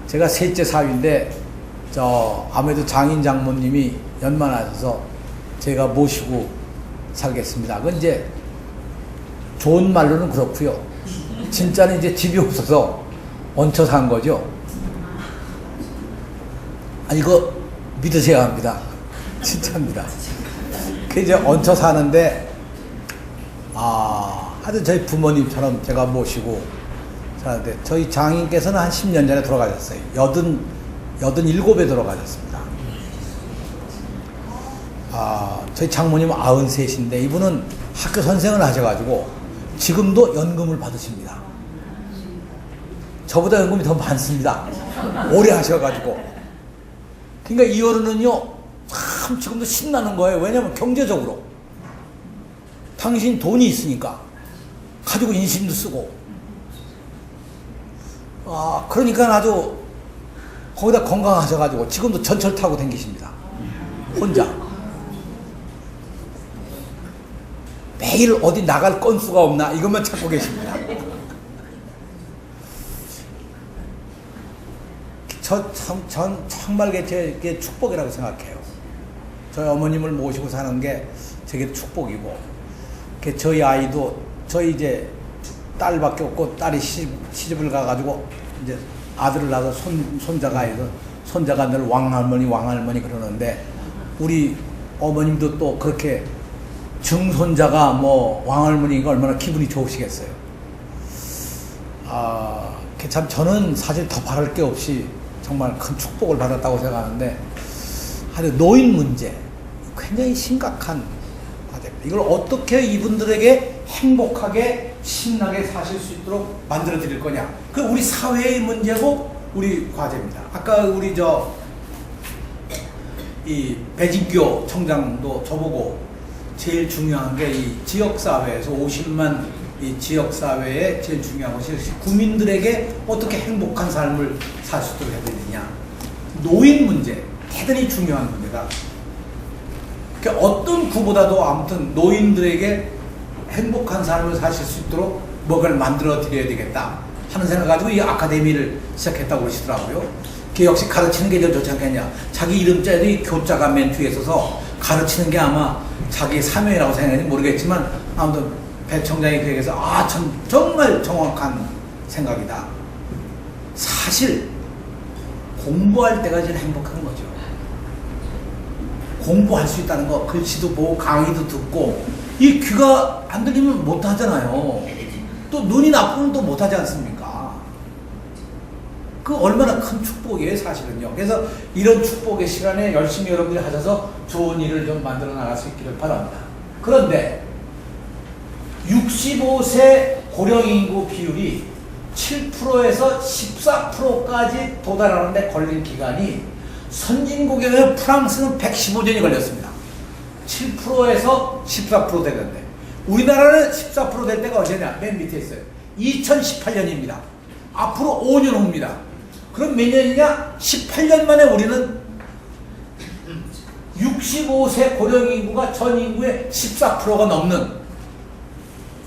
제가 셋째 사위인데 아무래도 장인 장모님이 연만하셔서 제가 모시고 살겠습니다. 그건 이제 좋은 말로는 그렇고요. 진짜는 이제 집이 없어서 얹혀 산 거죠. 이거 믿으셔야 합니다. 진짜입니다. 그 이제 얹혀 사는데 하여튼 저희 부모님처럼 제가 모시고 사는데 저희 장인께서는 한 10년 전에 돌아가셨어요. 87에 돌아가셨습니다. 저희 장모님은 93인데 이분은 학교 선생을 하셔가지고 지금도 연금을 받으십니다. 저보다 연금이 더 많습니다. 오래 하셔가지고. 그러니까 이 어른은요 참 지금도 신나는 거예요. 왜냐면 경제적으로 당신 돈이 있으니까 가지고 인심도 쓰고 그러니까 아주 거기다 건강하셔가지고 지금도 전철 타고 다니십니다. 혼자 매일 어디 나갈 건수가 없나 이것만 찾고 계십니다. 전 정말 제 축복이라고 생각해요. 저희 어머님을 모시고 사는 게 제게 축복이고, 저희 아이도 저희 이제 딸밖에 없고 딸이 시집을 가가지고 이제 아들을 낳아서 손자가 아이도 손자가 늘 왕할머니 왕할머니 그러는데 우리 어머님도 또 그렇게 증손자가 뭐 왕할머니가 얼마나 기분이 좋으시겠어요. 참 저는 사실 더 바랄 게 없이 정말 큰 축복을 받았다고 생각하는데 하여튼 노인 문제 굉장히 심각한 과제입니다. 이걸 어떻게 이분들에게 행복하게 신나게 사실 수 있도록 만들어 드릴 거냐. 그 우리 사회의 문제고 우리 과제입니다. 아까 우리 이 배진교 청장도 저보고 제일 중요한 게 이 지역사회에서 50만 이 지역사회에 제일 중요한 것이 국민들에게 어떻게 행복한 삶을 살 수 있도록 해야 되느냐. 노인 문제, 대단히 중요한 문제다. 그러니까 어떤 구보다도 아무튼 노인들에게 행복한 삶을 사실 수 있도록 뭔가를 만들어 드려야 되겠다 하는 생각을 가지고 이 아카데미를 시작했다고 그러시더라고요. 그게 역시 가르치는 게 더 좋지 않겠냐. 자기 이름자에도 이 교자가 맨 뒤에 있어서 가르치는 게 아마 자기의 사명이라고 생각하는지 모르겠지만 아무튼 배 청장이 그 얘기해서 정말 정확한 생각이다. 사실 공부할 때가 제일 행복한 거죠. 공부할 수 있다는 거, 글씨도 보고 강의도 듣고 이 귀가 안 들리면 못 하잖아요. 또 눈이 나쁘면 또 못 하지 않습니까? 그 얼마나 큰 축복이에요, 사실은요. 그래서 이런 축복의 시간에 열심히 여러분들이 하셔서 좋은 일을 좀 만들어 나갈 수 있기를 바랍니다. 그런데 65세 고령 인구 비율이 7%에서 14%까지 도달하는데 걸린 기간이 선진국에 프랑스는 115년이 걸렸습니다. 7%에서 14% 되는데 우리나라는 14% 될 때가 언제냐? 맨 밑에 있어요. 2018년입니다. 앞으로 5년 후입니다. 그럼 몇 년이냐? 18년 만에 우리는 65세 고령 인구가 전 인구의 14%가 넘는,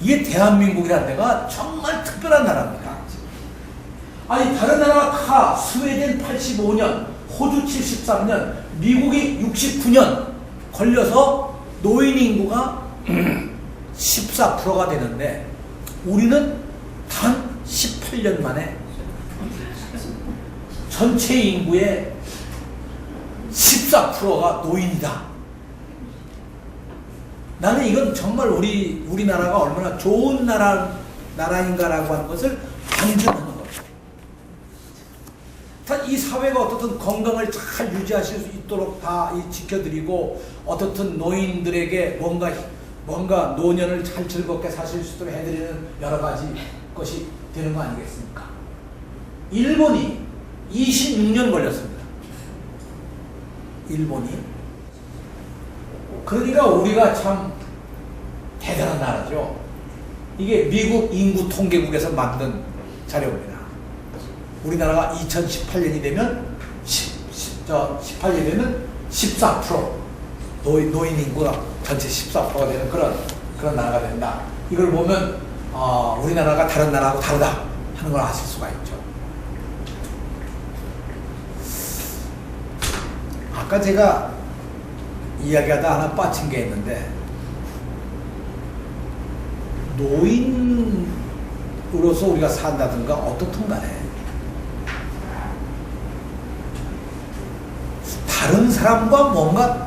이게 대한민국이라는 데가 정말 특별한 나라입니다. 아니 다른 나라가 다 스웨덴 85년, 호주 73년, 미국이 69년 걸려서 노인 인구가 14%가 되는데 우리는 단 18년 만에 전체 인구의 14%가 노인이다. 나는 이건 정말 우리나라가 얼마나 좋은 나라인가라고 하는 것을 반증하는 거죠. 이 사회가 어떻든 건강을 잘 유지하실 수 있도록 다 지켜드리고 어떻든 노인들에게 뭔가 노년을 잘 즐겁게 사실 수 있도록 해드리는 여러 가지 것이 되는 거 아니겠습니까? 일본이 26년 걸렸습니다. 일본이. 그러니까 우리가 참 대단한 나라죠. 이게 미국 인구통계국에서 만든 자료입니다. 우리나라가 2018년이 되면 18년이 되면 14% 노인 인구가 전체 14%가 되는 그런 나라가 된다. 이걸 보면 우리나라가 다른 나라하고 다르다 하는 걸 아실 수가 있죠. 아까 제가 이야기하다 하나 빠진 게 있는데, 노인으로서 우리가 산다든가 어떻든 간에 다른 사람과 뭔가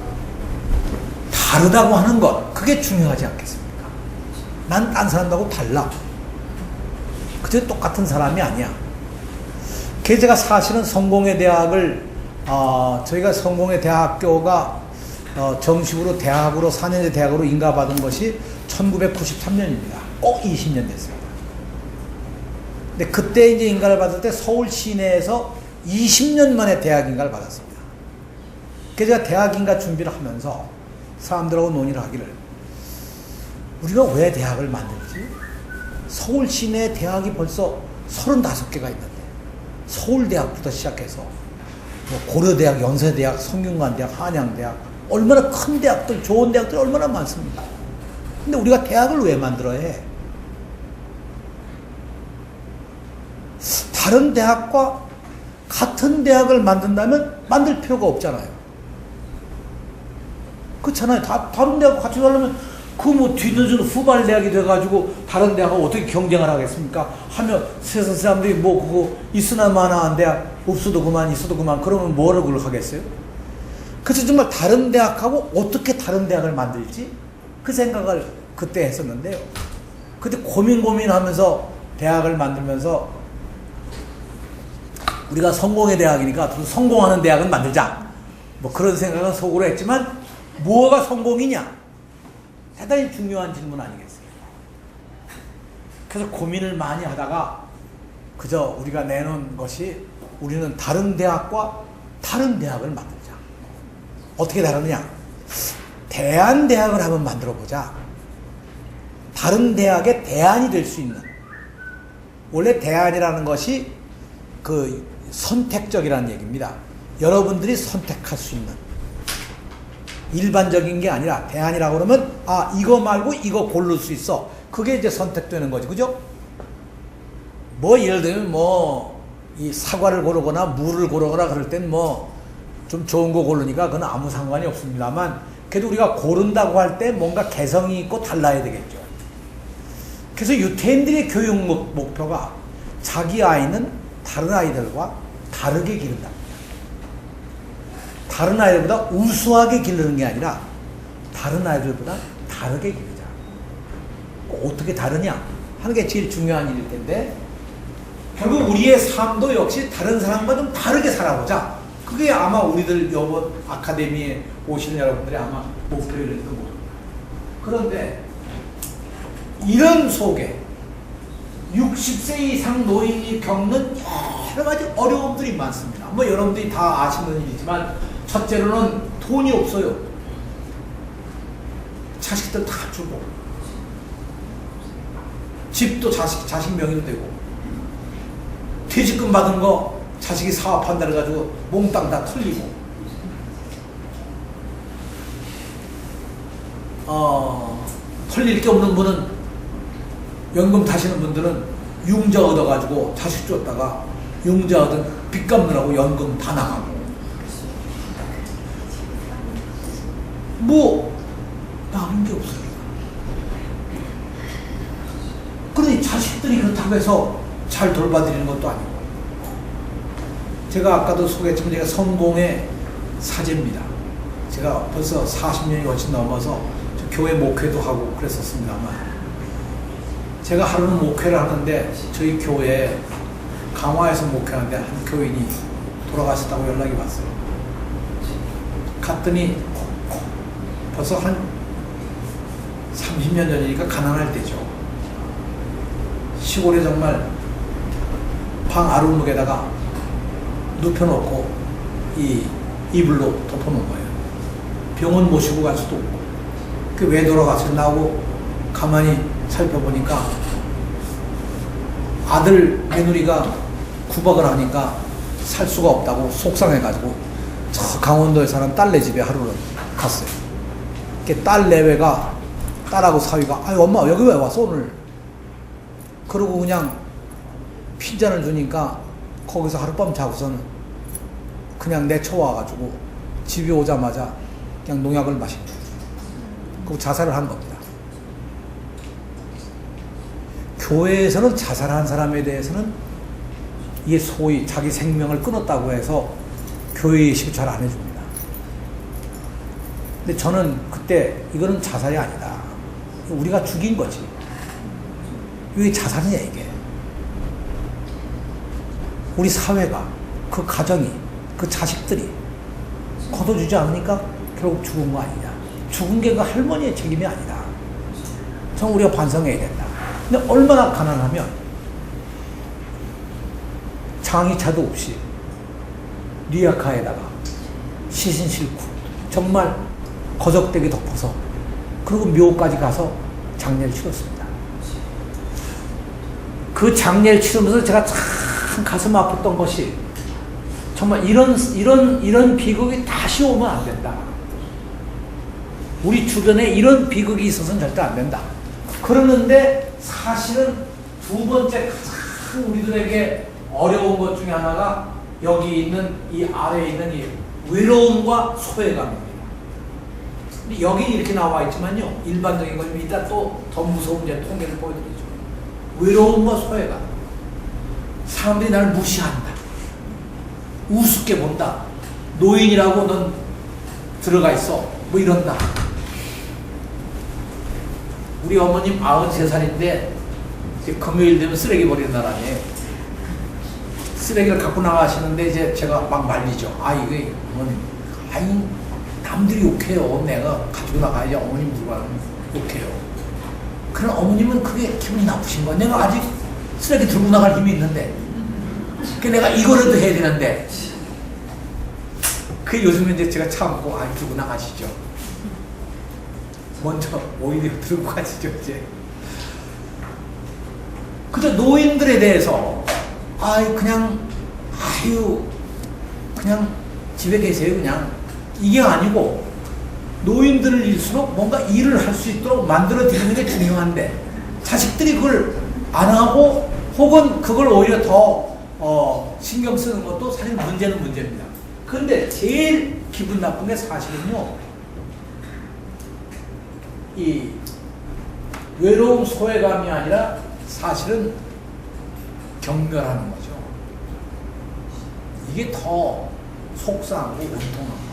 다르다고 하는 것, 그게 중요하지 않겠습니까? 난 딴 사람하고 달라. 그저 똑같은 사람이 아니야. 그래서 제가 사실은 성공회 대학을 저희가 성공회 대학교가 정식으로 대학으로 4년제 대학으로 인가받은 것이 1993년입니다. 꼭 20년 됐습니다. 근데 그때 이제 인가를 받을 때 서울 시내에서 20년 만에 대학 인가를 받았습니다. 그래서 제가 대학 인가 준비를 하면서 사람들하고 논의를 하기를, 우리가 왜 대학을 만들지? 서울 시내에 대학이 벌써 35개가 있는데, 서울대학부터 시작해서 고려대학, 연세대학, 성균관대학, 한양대학, 얼마나 큰 대학들, 좋은 대학들이 얼마나 많습니까? 근데 우리가 대학을 왜 만들어야 해? 다른 대학과 같은 대학을 만든다면 만들 필요가 없잖아요. 그렇잖아요. 다른 대학과 같이 가려면 그 뭐 뒤늦은 후발대학이 돼가지고 다른 대학하고 어떻게 경쟁을 하겠습니까? 하면 세상 사람들이 뭐 그거 있으나 마나한 대학 없어도 그만 있어도 그만 그러면 뭐를 그걸 하겠어요? 그래서 정말 다른 대학하고 어떻게 다른 대학을 만들지? 그 생각을 그때 했었는데요. 그때 고민하면서 대학을 만들면서 우리가 성공의 대학이니까 성공하는 대학은 만들자. 뭐 그런 생각은 속으로 했지만 뭐가 성공이냐? 대단히 중요한 질문 아니겠어요? 그래서 고민을 많이 하다가 그저 우리가 내놓은 것이 우리는 다른 대학과 다른 대학을 만들자. 어떻게 다르느냐? 대안대학을 한번 만들어보자. 다른 대학의 대안이 될 수 있는. 원래 대안이라는 것이 그 선택적이라는 얘기입니다. 여러분들이 선택할 수 있는. 일반적인 게 아니라 대안이라고 그러면 아 이거 말고 이거 고를 수 있어. 그게 이제 선택되는 거지. 그죠? 뭐 예를 들면 뭐 이 사과를 고르거나 물을 고르거나 그럴 땐 뭐 좀 좋은 거 고르니까 그건 아무 상관이 없습니다만 그래도 우리가 고른다고 할 때 뭔가 개성이 있고 달라야 되겠죠. 그래서 유태인들의 교육 목표가 자기 아이는 다른 아이들과 다르게 기른다. 다른 아이들보다 우수하게 기르는 게 아니라 다른 아이들보다 다르게 기르자. 어떻게 다르냐 하는 게 제일 중요한 일일 텐데 결국 우리의 삶도 역시 다른 사람과 좀 다르게 살아보자. 그게 아마 우리들 이번 아카데미에 오시는 여러분들이 아마 목표일 거고. 그런데 이런 속에 60세 이상 노인이 겪는 여러 가지 어려움들이 많습니다. 뭐 여러분들이 다 아시는 일이지만 첫째로는 돈이 없어요. 자식들 다 주고 집도 자식 명의로 되고 퇴직금 받은 거 자식이 사업한다 그래가지고 몽땅 다 털리고 털릴 게 없는 분은 연금 타시는 분들은 융자 얻어가지고 자식 줬다가 융자 얻은 빚 갚느라고 연금 다 나가고 뭐 남은 게 없어요. 그러니 자식들이 그렇다고 해서 잘 돌봐드리는 것도 아니고 제가 아까도 소개했지만 제가 성공의 사제입니다. 제가 벌써 40년이 훨씬 넘어서 교회 목회도 하고 그랬었습니다만 제가 하루는 목회를 하는데 저희 교회에 강화에서 목회하는데 한 교인이 돌아가셨다고 연락이 왔어요. 갔더니 벌써 한 30년 전이니까 가난할 때죠. 시골에 정말 방 아랫목에다가 눕혀놓고 이 이불로 덮어놓은 거예요. 병원 모시고 갈 수도 없고. 그 왜 돌아갔었나 하고 가만히 살펴보니까 아들 며느리가 구박을 하니까 살 수가 없다고 속상해가지고 저 강원도에 사는 딸네 집에 하루를 갔어요. 딸 내외가 딸하고 사위가 아유 엄마 여기 왜 왔어 오늘? 그러고 그냥 핀잔을 주니까 거기서 하룻밤 자고서는 그냥 내쳐와가지고 집에 오자마자 그냥 농약을 마신 거예요. 그리고 자살을 한 겁니다. 교회에서는 자살한 사람에 대해서는 이게 소위 자기 생명을 끊었다고 해서 교회 예식을 잘 안 해줍니다. 근데 저는 그때 이거는 자살이 아니다. 우리가 죽인 거지. 이게 자살이냐 이게. 우리 사회가 그 가정이 그 자식들이 걷어주지 않으니까 결국 죽은 거 아니냐. 죽은 게 그 할머니의 책임이 아니다. 전 우리가 반성해야 된다. 근데 얼마나 가난하면 장의차도 없이 리아카에다가 시신 싣고 정말 거적대기 덮어서 그리고 묘까지 가서 장례를 치렀습니다. 그 장례를 치르면서 제가 참 가슴 아팠던 것이 정말 이런 비극이 다시 오면 안 된다. 우리 주변에 이런 비극이 있어서는 절대 안 된다. 그러는데 사실은 두 번째 가장 우리들에게 어려운 것 중에 하나가 여기 있는 이 아래에 있는 이 외로움과 소외감입니다. 근데 여기 이렇게 나와 있지만요, 일반적인 거지만 이따 또 더 무서운 이제 통계를 보여드리죠. 외로움과 소외감. 사람들이 나를 무시한다. 우습게 본다. 노인이라고 넌 들어가 있어. 뭐 이런다. 우리 어머님 93살인데 이제 금요일 되면 쓰레기 버리는 날 아니에요. 쓰레기를 갖고 나가시는데 이제 제가 막 말리죠. 아, 이게 어머님, 아니 남들이 욕해요. 내가 가지고 나가야지. 어머님 누가 욕해요. 그럼 어머님은 그게 기분이 나쁘신 거야. 내가 아직 쓰레기 들고 나갈 힘이 있는데, 그 내가 이거라도 해야 되는데, 그 요즘에 이제 제가 참고, 아, 들고 나가시죠. 먼저 오히려 들고 가시죠, 이제. 그저 노인들에 대해서, 그냥 집에 계세요, 그냥. 이게 아니고, 노인들일수록 뭔가 일을 할 수 있도록 만들어 드리는 게 중요한데, 자식들이 그걸 안 하고, 혹은 그걸 오히려 더, 신경 쓰는 것도 사실 문제는 문제입니다. 그런데 제일 기분 나쁜 게 사실은요, 이 외로움, 소외감이 아니라 사실은 경멸하는 거죠. 이게 더 속상하고 원통한 겁니다.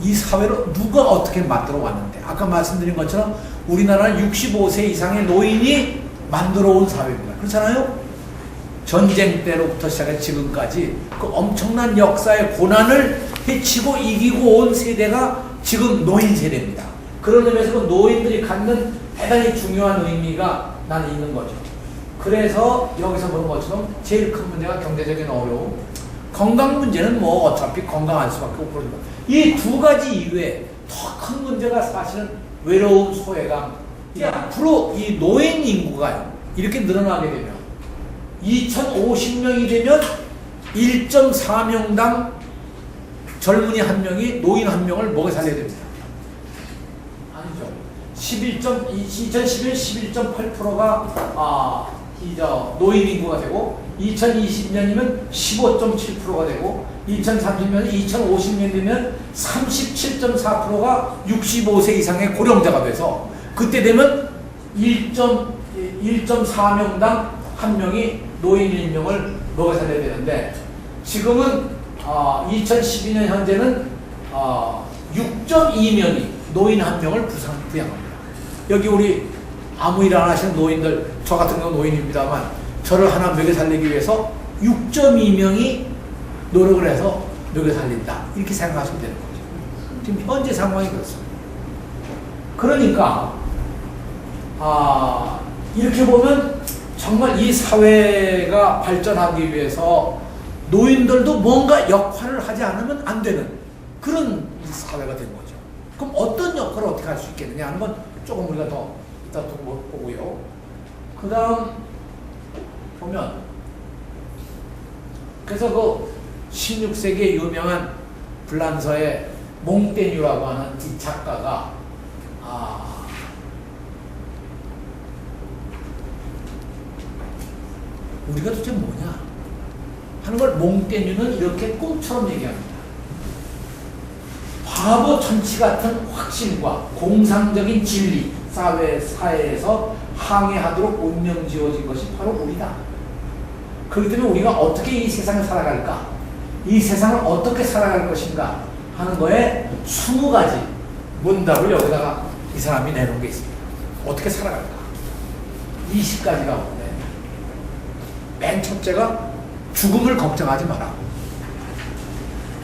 이 사회로 누가 어떻게 만들어 왔는데, 아까 말씀드린 것처럼 우리나라는 65세 이상의 노인이 만들어 온 사회입니다. 그렇잖아요? 전쟁 때로부터 시작해 지금까지 그 엄청난 역사의 고난을 헤치고 이기고 온 세대가 지금 노인 세대입니다. 그런 의미에서 노인들이 갖는 대단히 중요한 의미가 나는 있는 거죠. 그래서 여기서 보는 것처럼 제일 큰 문제가 경제적인 어려움, 건강 문제는 뭐 어차피 건강할 수밖에 없고, 이 두 가지 이외에 더 큰 문제가 사실은 외로움, 소외감. 앞으로 이 노인 인구가 이렇게 늘어나게 되면 2050명이 되면 1.4명당 젊은이 한 명이 노인 한 명을 먹여 살려야 됩니다. 아니죠. 2011 11.8%가 노인 인구가 되고, 2020년이면 15.7%가 되고, 2030년, 2050년 되면 37.4%가 65세 이상의 고령자가 돼서, 그때 되면 1.4명당 한 명이 노인 1명을 먹여 살려야 되는데, 지금은 2012년 현재는 6.2명이 노인 한 명을 부양합니다. 여기 우리 아무 일 안 하시는 노인들, 저 같은 경우 노인입니다만, 저를 하나 먹여 살리기 위해서 6.2명이 노력을 해서 먹여 살린다. 이렇게 생각하시면 되는 거죠. 지금 현재 상황이 그렇습니다. 그러니까 이렇게 보면 정말 이 사회가 발전하기 위해서 노인들도 뭔가 역할을 하지 않으면 안 되는 그런 사회가 된 거죠. 그럼 어떤 역할을 어떻게 할 수 있겠느냐 하는 건 조금 우리가 더 이따 또 보고요. 그 다음 보면, 그래서 그 16세기의 유명한 불란서의 몽테뉴라고 하는 이 작가가 우리가 도대체 뭐냐 하는 걸 몽테뉴는 이렇게 꿈처럼 얘기합니다. 바보 천치 같은 확신과 공상적인 진리, 사회에서 항해하도록 운명 지어진 것이 바로 우리다. 그렇기 때문에 우리가 어떻게 이 세상을 살아갈까, 이 세상을 어떻게 살아갈 것인가 하는 거에 20가지 문답을 여기다가 이 사람이 내놓은 게 있습니다. 어떻게 살아갈까? 20가지가 오는데, 맨 첫째가 죽음을 걱정하지 마라.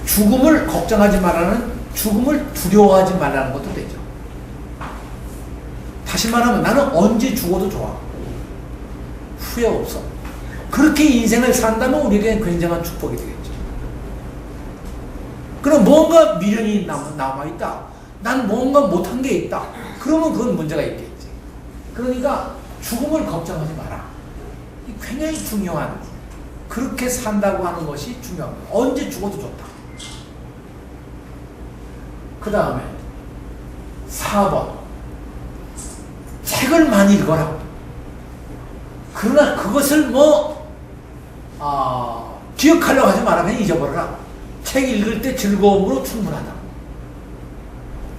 죽음을 걱정하지 말라는, 죽음을 두려워하지 말라는 것도 되죠. 다시 말하면 나는 언제 죽어도 좋아. 후회 없어. 그렇게 인생을 산다면 우리에게 굉장한 축복이 되겠죠. 그럼 뭔가 미련이 남아있다. 난 뭔가 못한 게 있다. 그러면 그건 문제가 있겠지. 그러니까 죽음을 걱정하지 마라. 굉장히 중요한, 그렇게 산다고 하는 것이 중요합니다. 언제 죽어도 좋다. 그 다음에 4번, 책을 많이 읽어라. 그러나 그것을 기억하려고 하지 마라. 그냥 잊어버려라. 책 읽을 때 즐거움으로 충분하다.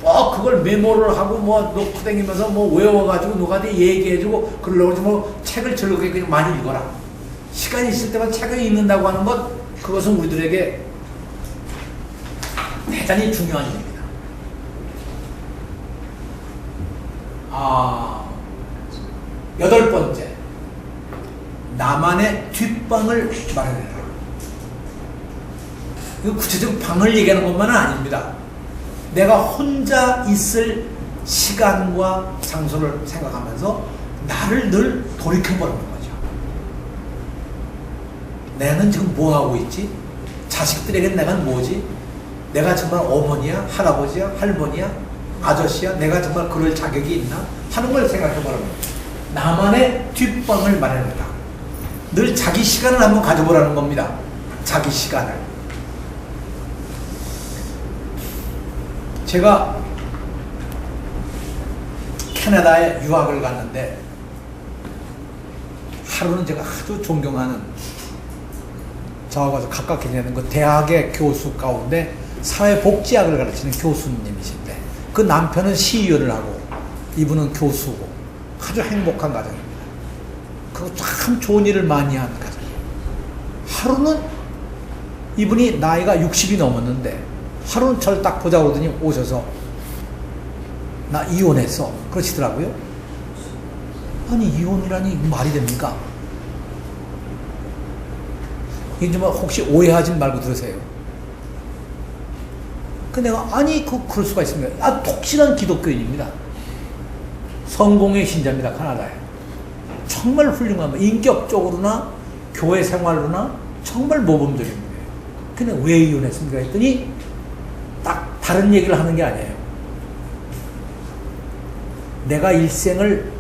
그걸 메모를 하고 뭐 놓고 다니면서 뭐 외워가지고 누구한테 얘기해주고 그러려고 그러지 뭐 책을 즐겁게 그냥 많이 읽어라. 시간이 있을 때만 책을 읽는다고 하는 것, 그것은 우리들에게 대단히 중요한 일입니다. 여덟 번째, 나만의 뒷방을 마련해라. 이거 구체적으로 방을 얘기하는 것만은 아닙니다. 내가 혼자 있을 시간과 장소를 생각하면서 나를 늘 돌이켜보는 거죠. 나는 지금 뭐 하고 있지? 자식들에게 내가 뭐지? 내가 정말 어머니야? 할아버지야? 할머니야? 아저씨야? 내가 정말 그럴 자격이 있나? 하는 걸 생각해보는 거죠. 나만의 뒷방을 마련해라. 늘 자기 시간을 한번 가져보라는 겁니다. 자기 시간을. 제가 캐나다에 유학을 갔는데 하루는 제가 아주 존경하는, 저하고 아주 가깝게 지내는 그 대학의 교수 가운데 사회복지학을 가르치는 교수님이신데, 그 남편은 시의원을 하고 이분은 교수고 아주 행복한 가정입니다. 그거 참 좋은 일을 많이 한 가정이에요. 하루는 이분이 나이가 60이 넘었는데 하루는 저를 딱 보자고 그러더니 오셔서 나 이혼했어 그러시더라고요. 아니 이혼이라니 말이 됩니까? 이게 좀 혹시 오해하지 말고 들으세요. 그 내가 아니 그럴 수가 있습니까? 독실한 기독교인입니다. 성공의 신자입니다. 캐나다에. 정말 훌륭한, 인격적으로나 교회 생활로나 정말 모범적인 거예요. 근데 왜 이혼했습니까? 했더니 딱 다른 얘기를 하는 게 아니에요. 내가 일생을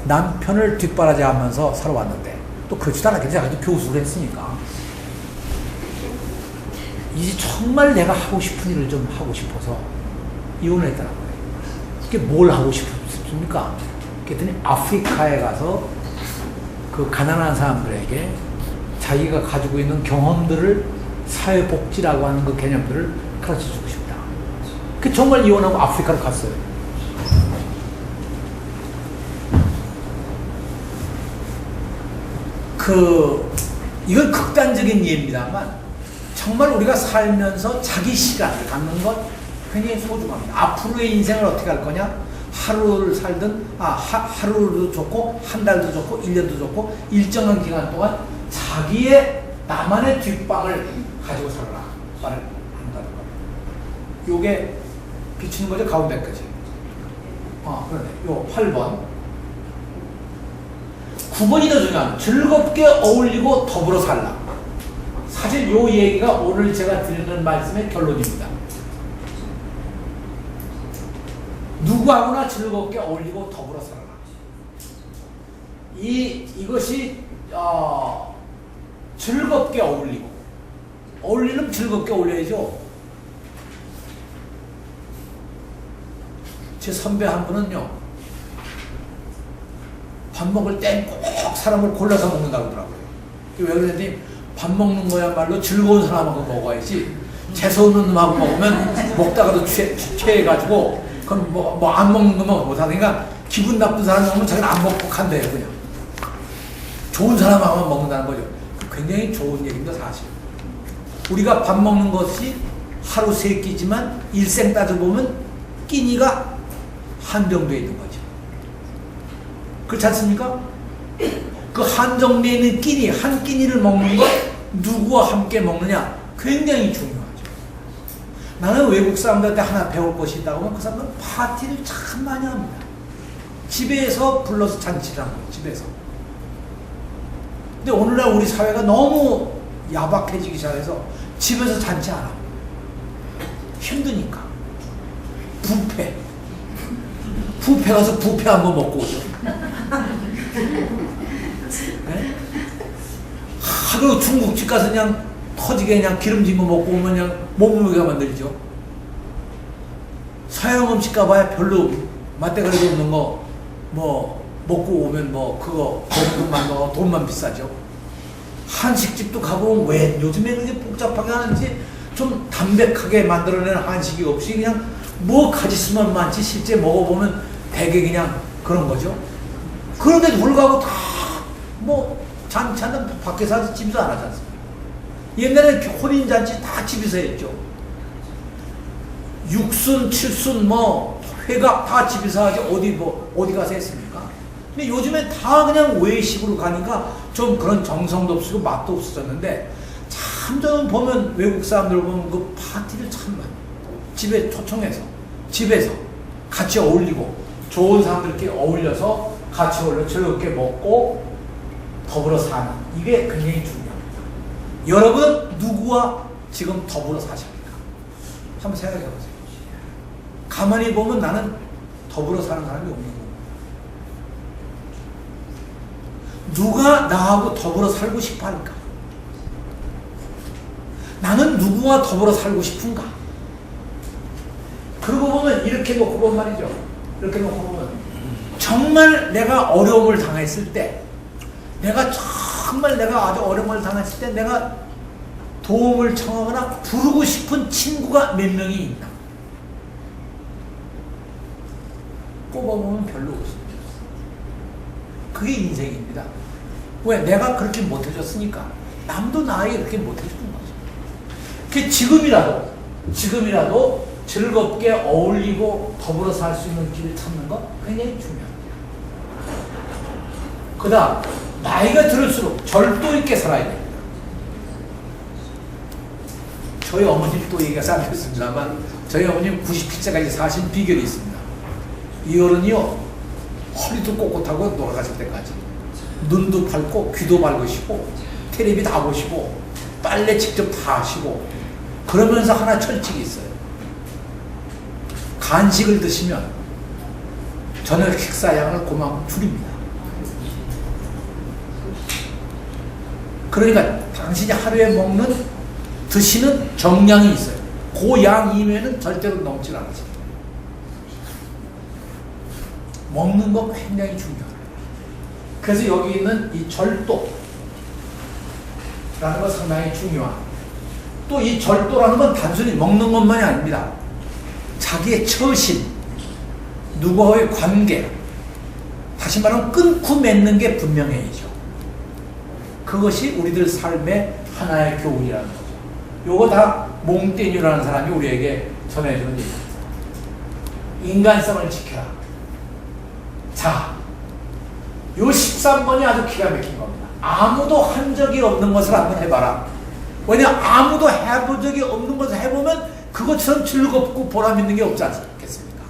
남편을 뒷바라지하면서 살아왔는데 또 그렇지도 않았겠지. 제가 교수를 했으니까 이제 정말 내가 하고 싶은 일을 좀 하고 싶어서 이혼을 했다는 거예요. 그게 뭘 하고 싶습니까? 그랬더니 아프리카에 가서 그 가난한 사람들에게 자기가 가지고 있는 경험들을, 사회복지라고 하는 그 개념들을 가르쳐주고 싶다. 그 정말 이혼하고 아프리카로 갔어요. 이건 극단적인 예입니다만 정말 우리가 살면서 자기 시간을 갖는 것 굉장히 소중합니다. 앞으로의 인생을 어떻게 할 거냐? 하루를 살든 하루도 좋고 한 달도 좋고 1년도 좋고 일정한 기간 동안 자기의 나만의 뒷방을 가지고 살아라 말을 한다는 겁니다. 요게 비추는 거죠. 가운데까지. 그러네. 요 8번 9번이 더 중요한, 즐겁게 어울리고 더불어 살라. 사실 요 얘기가 오늘 제가 드리는 말씀의 결론입니다. 누구하고나 즐겁게 어울리고 더불어 살아라. 이것이 즐겁게 어울리고, 어울리는 즐겁게 어울려야죠. 제 선배 한 분은요, 밥 먹을 땐 꼭 사람을 골라서 먹는다고 하더라고요. 왜 그러냐니 밥 먹는 거야말로 즐거운 사람하고 먹어야지 재수없는 놈하고 먹으면 먹다가도 취해가지고 그럼 뭐 안 먹는 놈은 못하니까 기분 나쁜 사람 먹으면 자기는 안 먹고 간대요. 그냥 좋은 사람하고만 먹는다는 거죠. 굉장히 좋은 얘기입니다. 사실 우리가 밥 먹는 것이 하루 세 끼지만 일생 따져보면 끼니가 한정되어 있는 거죠. 그렇지 않습니까? 그 한정되어 있는 끼니, 한 끼니를 먹는 것, 누구와 함께 먹느냐 굉장히 중요하죠. 나는 외국 사람들한테 하나 배울 것이 있다고 하면 그 사람들은 파티를 참 많이 합니다. 집에서 불러서 잔치를 하는 거예요. 집에서. 근데 오늘날 우리 사회가 너무 야박해지기 시작해서 집에서 잔치 안 하고 힘드니까 뷔페 가서 뷔페 한번 먹고 오죠. 네? 그리고 중국집 가서 그냥 터지게 그냥 기름진 거 먹고 오면 그냥 몸무게가 만들죠. 서양 음식 가봐야 별로 맛대가리도 없는 거 뭐 먹고 오면 뭐 그거 돈만 비싸죠. 한식집도 가보면 왜 요즘에 그렇게 복잡하게 하는지 좀 담백하게 만들어내는 한식이 없이 그냥 뭐 가지수만 많지 실제 먹어보면 되게 그냥 그런 거죠. 그런데도 불구하고 다 뭐 잔치는 밖에서 하지 집에서 안 하지 않습니까? 옛날에 혼인잔치 다 집에서 했죠. 육순, 칠순, 뭐 회가 다 집에서 하지 어디 가서 했습니까? 근데 요즘에 다 그냥 외식으로 가니까 좀 그런 정성도 없고 맛도 없어졌는데 참 좀 보면 외국 사람들 보면 그 파티를 참 많이 집에 초청해서 집에서 같이 어울리고 좋은 사람들끼리 어울려서 같이 어울려 즐겁게 먹고 더불어 사는 이게 굉장히 중요합니다. 여러분 누구와 지금 더불어 사십니까? 한번 생각해 보세요. 가만히 보면 나는 더불어 사는 사람이 없는 거예요. 누가 나하고 더불어 살고 싶어 할까? 나는 누구와 더불어 살고 싶은가? 그러고 보면 이렇게 놓고 보면 말이죠. 이렇게 놓고 보면 정말 내가 어려움을 당했을 때 내가 아주 어려움을 당했을 때 내가 도움을 청하거나 부르고 싶은 친구가 몇 명이 있나? 꼽아보면 별로 없습니다. 그게 인생입니다. 왜? 내가 그렇게 못해줬으니까 남도 나에게 그렇게 못해주는 거죠. 그 지금이라도 즐겁게 어울리고 더불어 살 수 있는 길을 찾는 거 굉장히 중요합니다. 그 다음 나이가 들을수록 절도 있게 살아야 됩니다. 저희 어머님 또 얘기가 쌓였습니다만 저희 어머님 90피째까지 사신 비결이 있습니다. 이 어른이요 허리도 꼿꼿하고 돌아가실 때까지 눈도 밝고 귀도 밝으시고 텔레비 다 보시고 빨래 직접 다 하시고 그러면서 하나 철칙이 있어요. 간식을 드시면 저녁 식사량을 그만큼 줄입니다. 그러니까 당신이 하루에 드시는 정량이 있어요. 그 양 이면은 절대로 넘질 않습니다. 먹는 거 굉장히 중요합니다. 그래서 여기 있는 이 절도라는 거 상당히 중요합니다. 또 이 절도라는 건 단순히 먹는 것만이 아닙니다. 자기의 처신, 누구와의 관계, 다시 말하면 끊고 맺는 게 분명해야죠. 그것이 우리들 삶의 하나의 교훈이라는 거죠. 요거 다 몽테뉴라는 사람이 우리에게 전해주는 얘기입니다. 인간성을 지켜라. 자, 요 13번이 아주 기가 막힌 겁니다. 아무도 한 적이 없는 것을 한번 해봐라. 왜냐, 아무도 해본 적이 없는 것을 해보면 그것처럼 즐겁고 보람 있는 게 없지 않겠습니까?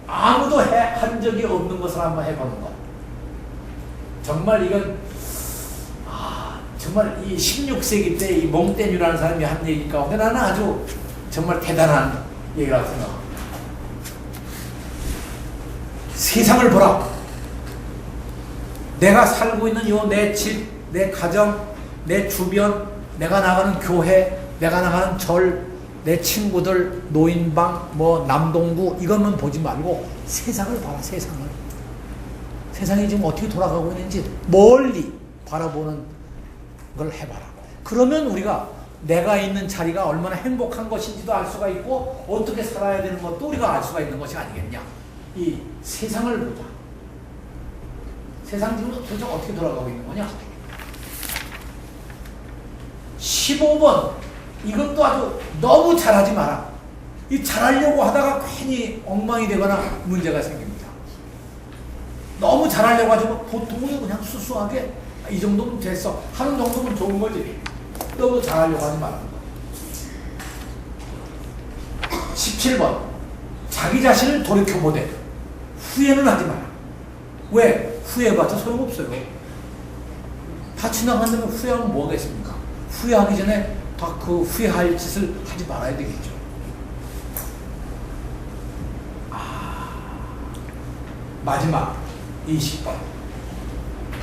아무도 한 적이 없는 것을 한번 해보는 것. 정말 이건 정말 이 16세기 때 이 몽테뉴라는 사람이 한 얘기 가운데 나는 아주 정말 대단한 얘기라고 생각합니다. 세상을 보라. 내가 살고 있는 요 내 집, 내 가정, 내 주변, 내가 나가는 교회, 내가 나가는 절, 내 친구들, 노인방, 뭐 남동구 이것만 보지 말고 세상을 봐라. 세상이 지금 어떻게 돌아가고 있는지 멀리 바라보는 걸 해봐라. 그러면 우리가 내가 있는 자리가 얼마나 행복한 것인지도 알 수가 있고 어떻게 살아야 되는 것도 우리가 알 수가 있는 것이 아니겠냐. 이 세상을 보자. 세상 지금 도대체 어떻게 돌아가고 있는 거냐. 15번 이것도 아주 너무 잘하지 마라. 이 잘하려고 하다가 괜히 엉망이 되거나 문제가 생깁니다. 너무 잘하려고 하지 마. 보통은 그냥 수수하게 이 정도면 됐어 하는 정도면 좋은 거지. 너무 잘하려고 하지 말라는 거. 17번 자기 자신을 돌이켜보되 후회는 하지 마라. 왜? 후회해봤자 소용없어요. 다 지나간다면 후회하면 뭐겠습니까? 후회하기 전에 다 그 후회할 짓을 하지 말아야 되겠죠. 마지막 20번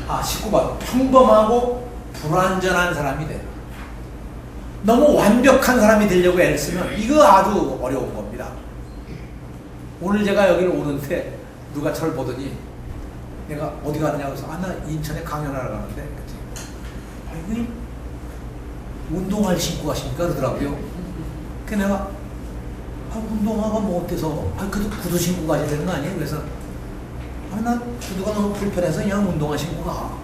19번 평범하고 불완전한 사람이 되라. 너무 완벽한 사람이 되려고 애를 쓰면 이거 아주 어려운 겁니다. 오늘 제가 여기를 오는데 누가 저를 보더니 내가 어디 가느냐고 해서 나 인천에 강연하러 가는데 아이고 운동화를 신고 가십니까? 그러더라고요. 그 내가 운동화가 뭐 어때서 그래도 구두 신고 가야 되는 거 아니에요? 그래서 나 구두가 너무 불편해서 그냥 운동화 신고 가.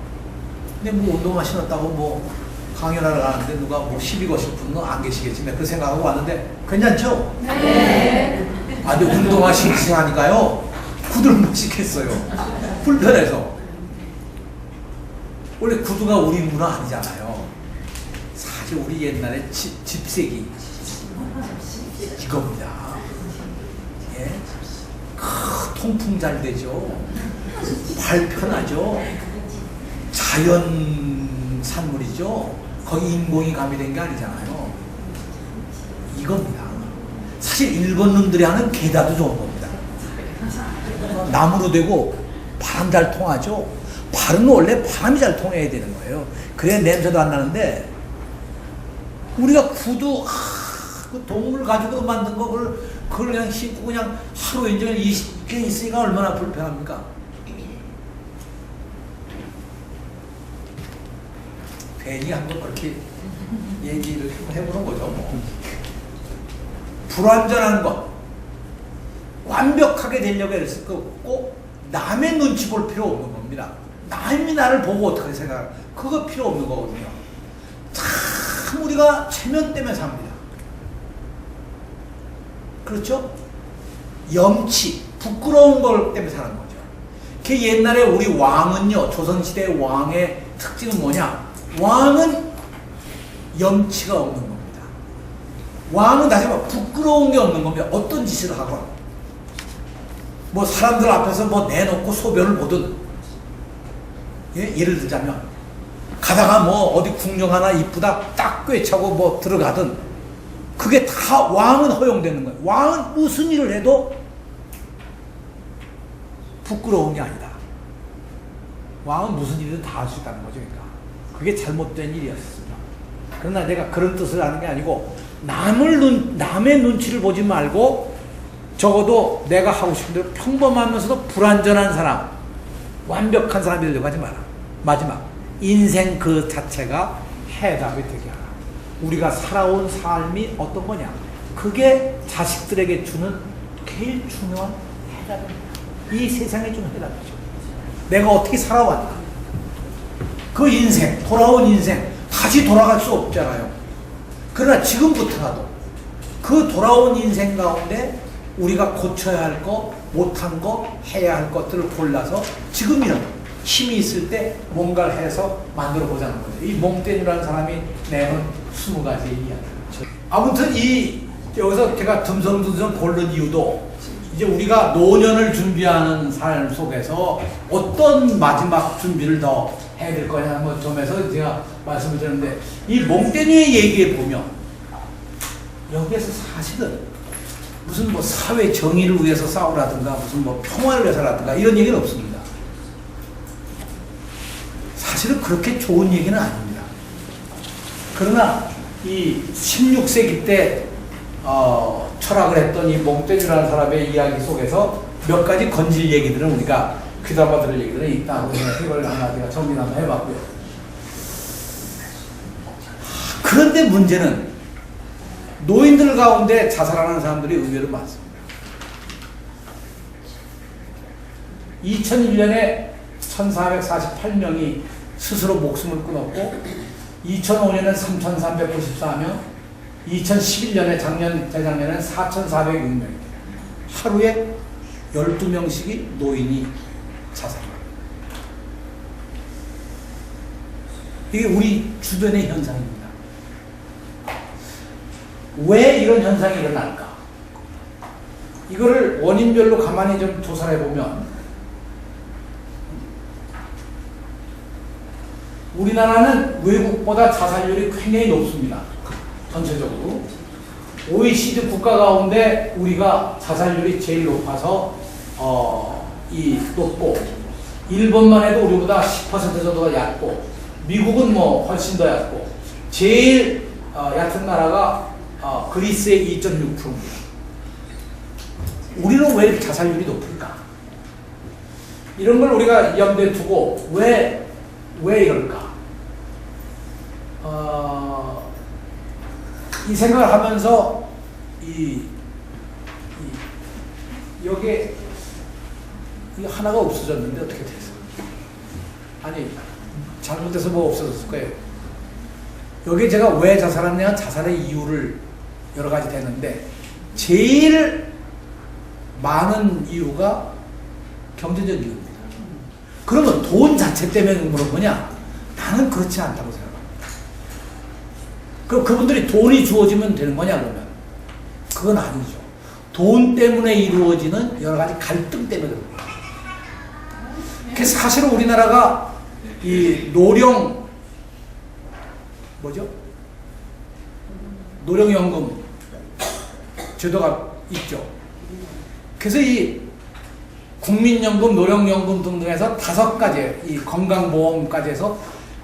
근데 뭐 운동화 신었다고 뭐 강연하러 가는데 누가 뭐 시비 거실 분은 안 계시겠지만 그 생각하고 왔는데 괜찮죠? 네. 근데 운동화 신으니까요 구두를 못 신겠어요. 불편해서. 원래 구두가 우리 문화 아니잖아요. 사실 우리 옛날에 집세기 이겁니다. 예? 통풍 잘 되죠. 발 편하죠. 자연 산물이죠. 거기 인공이 가미된 게 아니잖아요. 이겁니다. 사실 일본 놈들이 하는 게다도 좋은 겁니다. 나무로 되고 바람 잘 통하죠. 발은 원래 바람이 잘 통해야 되는 거예요. 그래야 냄새도 안 나는데 우리가 구두 그 동물 가지고 만든 거 그걸 그냥 신고 그냥 하루 인종일 20개 있으니까 얼마나 불편합니까? 괜히 한번 그렇게 얘기를 해보는 거죠. 뭐. 불완전한 것 완벽하게 되려고 해서 꼭 남의 눈치 볼 필요 없는 겁니다. 남이 나를 보고 어떻게 생각할까? 그거 필요 없는 거거든요. 참 우리가 체면 때문에 삽니다. 그렇죠? 염치, 부끄러운 걸 때문에 사는 거죠. 그 옛날에 우리 왕은요, 조선시대 왕의 특징은 뭐냐? 왕은 염치가 없는 겁니다. 왕은 다시 말해 부끄러운 게 없는 겁니다. 어떤 짓을 하거나 뭐 사람들 앞에서 뭐 내놓고 소변을 보든, 예? 예를 들자면 가다가 뭐 어디 궁정 하나 이쁘다 딱 꿰차고 뭐 들어가든 그게 다 왕은 허용되는 거예요. 왕은 무슨 일을 해도 부끄러운 게 아니다. 왕은 무슨 일이든 다 할 수 있다는 거죠. 그러니까 그게 잘못된 일이었습니다. 그러나 내가 그런 뜻을 하는 게 아니고 남의 눈치를 보지 말고 적어도 내가 하고 싶은 대로 평범하면서도 불완전한 사람, 완벽한 사람이 되려고 하지 마라. 마지막, 인생 그 자체가 해답이 되게 하라. 우리가 살아온 삶이 어떤 거냐? 그게 자식들에게 주는 제일 중요한 해답입니다. 이 세상에 주는 해답이죠. 내가 어떻게 살아왔나? 그 인생, 돌아온 인생, 다시 돌아갈 수 없잖아요. 그러나 지금부터라도 그 돌아온 인생 가운데 우리가 고쳐야 할 거, 못한 거, 해야 할 것들을 골라서 지금이라도 힘이 있을 때 뭔가를 해서 만들어 보자는 거죠. 이 몽땡이라는 사람이 내는 20가지의 이야기죠. 아무튼 여기서 제가 듬성듬성 고른 이유도 이제 우리가 노년을 준비하는 삶 속에서 어떤 마지막 준비를 더 해야 될 거냐 뭐 점에서 제가 말씀을 드렸는데, 이 몽땡의 얘기에 보면 여기에서 사실은 무슨 뭐 사회 정의를 위해서 싸우라든가 무슨 뭐 평화를 위해서라든가 이런 얘기는 없습니다. 사실은 그렇게 좋은 얘기는 아닙니다. 그러나 이 16세기 때 철학을 했던 이 몽땡이라는 사람의 이야기 속에서 몇 가지 건질 얘기들은 우리가 귀담아 들을 얘기들은 있다고 이걸 하나 제가 정리를 한번 해봤고요. 그런데 문제는 노인들 가운데 자살하는 사람들이 의외로 많습니다. 2001년에 1448명이 스스로 목숨을 끊었고 2005년엔 3394명, 2011년에 재작년에는 4406명입니다. 하루에 12명씩이 노인이 자살합니다. 이게 우리 주변의 현상입니다. 왜 이런 현상이 일어날까? 이거를 원인별로 가만히 좀 조사를 해보면 우리나라는 외국보다 자살률이 굉장히 높습니다. 전체적으로. OECD 국가 가운데 우리가 자살률이 제일 높아서 높고, 일본만 해도 우리보다 10% 정도가 얕고, 미국은 뭐 훨씬 더 얕고, 제일 얕은 나라가 그리스의 2.6%입니다. 우리는 왜 이렇게 자살률이 높을까? 이런 걸 우리가 염두에 두고 왜 이럴까? 이 생각을 하면서 여기에 이 하나가 없어졌는데 어떻게 됐어? 아니 잘못돼서 뭐 없어졌을 거예요. 여기 제가 왜 자살했냐, 자살의 이유를 여러 가지 되는데 제일 많은 이유가 경제적 이유입니다. 그러면 돈 자체 때문에 그런 거냐? 나는 그렇지 않다고 생각합니다. 그럼 그분들이 돈이 주어지면 되는 거냐 그러면? 그건 아니죠. 돈 때문에 이루어지는 여러 가지 갈등 때문에 그런 거예요. 그래서 사실은 우리나라가 이 노령연금 제도가 있죠. 그래서 이 국민연금, 노령연금 등등해서 5가지, 이 건강보험까지 해서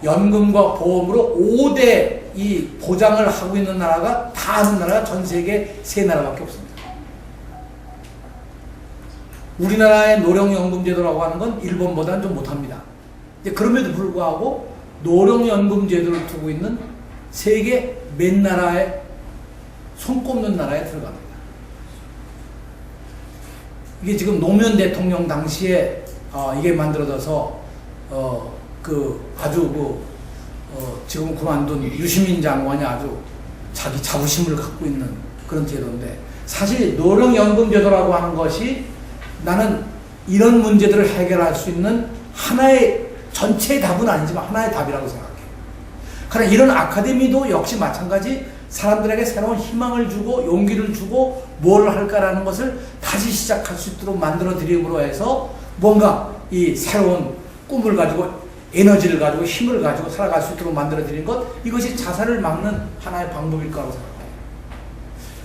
연금과 보험으로 5대 이 보장을 하고 있는 나라가 다 하는 나라가 전 세계 3나라밖에 없습니다. 우리나라의 노령연금 제도라고 하는 건 일본보다는 좀 못합니다. 그럼에도 불구하고 노령연금 제도를 두고 있는 세계 몇 나라에 손꼽는 나라에 들어갑니다. 이게 지금 노무현 대통령 당시에 이게 만들어져서 지금 그만둔 유시민 장관이 아주 자기 자부심을 갖고 있는 그런 제도인데, 사실 노령연금 제도라고 하는 것이 나는 이런 문제들을 해결할 수 있는 하나의 전체의 답은 아니지만 하나의 답이라고 생각해요. 그러나 이런 아카데미도 역시 마찬가지 사람들에게 새로운 희망을 주고 용기를 주고 뭘 할까라는 것을 다시 시작할 수 있도록 만들어 드림으로 해서 뭔가 이 새로운 꿈을 가지고 에너지를 가지고 힘을 가지고 살아갈 수 있도록 만들어 드리는 것, 이것이 자살을 막는 하나의 방법일 거라고 생각해요.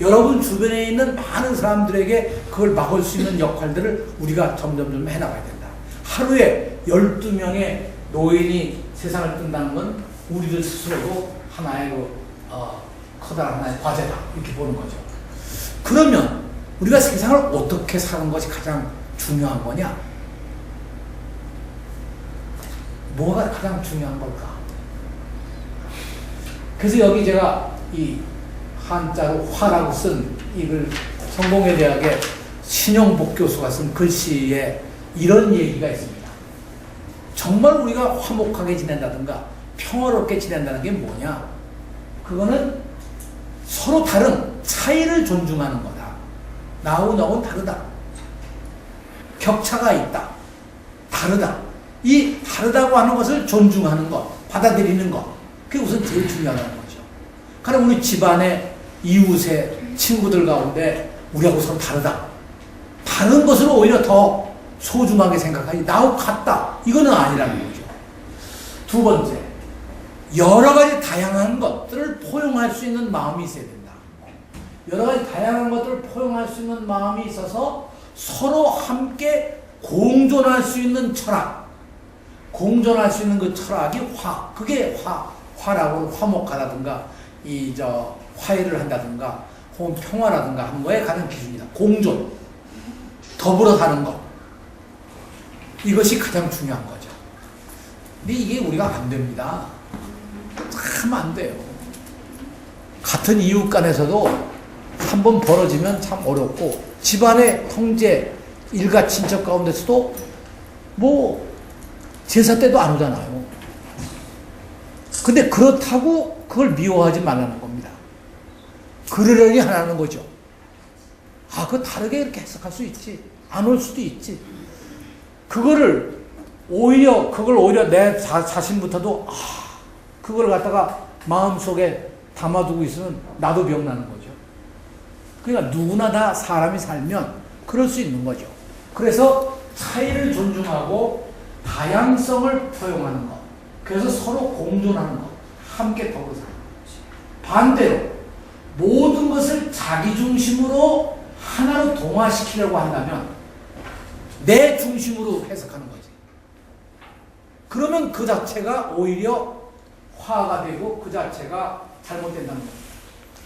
여러분 주변에 있는 많은 사람들에게 그걸 막을 수 있는 역할들을 우리가 점점 해나가야 된다. 하루에 12명의 노인이 세상을 뜬다는 건 우리들 스스로도 하나의 커다란 하나의 과제다, 이렇게 보는 거죠. 그러면 우리가 세상을 어떻게 사는 것이 가장 중요한 거냐? 뭐가 가장 중요한 걸까? 그래서 여기 제가 이 한자로 화라고 쓴 이글 성공회 대학의 신용복 교수가 쓴 글씨에 이런 얘기가 있습니다. 정말 우리가 화목하게 지낸다든가 평화롭게 지낸다는 게 뭐냐? 그거는 서로 다른 차이를 존중하는 거다. 나하고 너하고는 다르다. 격차가 있다. 다르다. 이 다르다고 하는 것을 존중하는 것, 받아들이는 것, 그게 우선 제일 중요하다는 거죠. 그러나 우리 집안의 이웃의 친구들 가운데 우리하고 서로 다르다. 다른 것으로 오히려 더 소중하게 생각하지, 나하고 같다, 이거는 아니라는 거죠. 두 번째, 여러 가지 다양한 것들을 포용할 수 있는 마음이 있어야 된다. 여러 가지 다양한 것들을 포용할 수 있는 마음이 있어서 서로 함께 공존할 수 있는 철학, 공존할 수 있는 그 철학이 그게 화라고 화목하다든가 화해를 한다든가 혹은 평화라든가 하는 거에 가장 기준이다. 공존, 더불어 사는 것, 이것이 가장 중요한 거죠. 근데 이게 우리가 안 됩니다. 참 안 돼요. 같은 이웃 간에서도 한번 벌어지면 참 어렵고, 집안의 형제, 일가 친척 가운데서도 제사 때도 안 오잖아요. 근데 그렇다고 그걸 미워하지 말라는 겁니다. 그러려니 하라는 거죠. 그거 다르게 이렇게 해석할 수 있지. 안 올 수도 있지. 그걸 오히려 내 자신부터도 그걸 갖다가 마음속에 담아두고 있으면 나도 병나는 거죠. 그러니까 누구나 다 사람이 살면 그럴 수 있는 거죠. 그래서 차이를 존중하고 다양성을 포용하는 것, 그래서 서로 공존하는 것, 함께 더불어 사는 것. 반대로 모든 것을 자기 중심으로 하나로 동화시키려고 한다면 내 중심으로 해석하는 거지. 그러면 그 자체가 오히려 화가 되고 그 자체가 잘못된다는 거죠.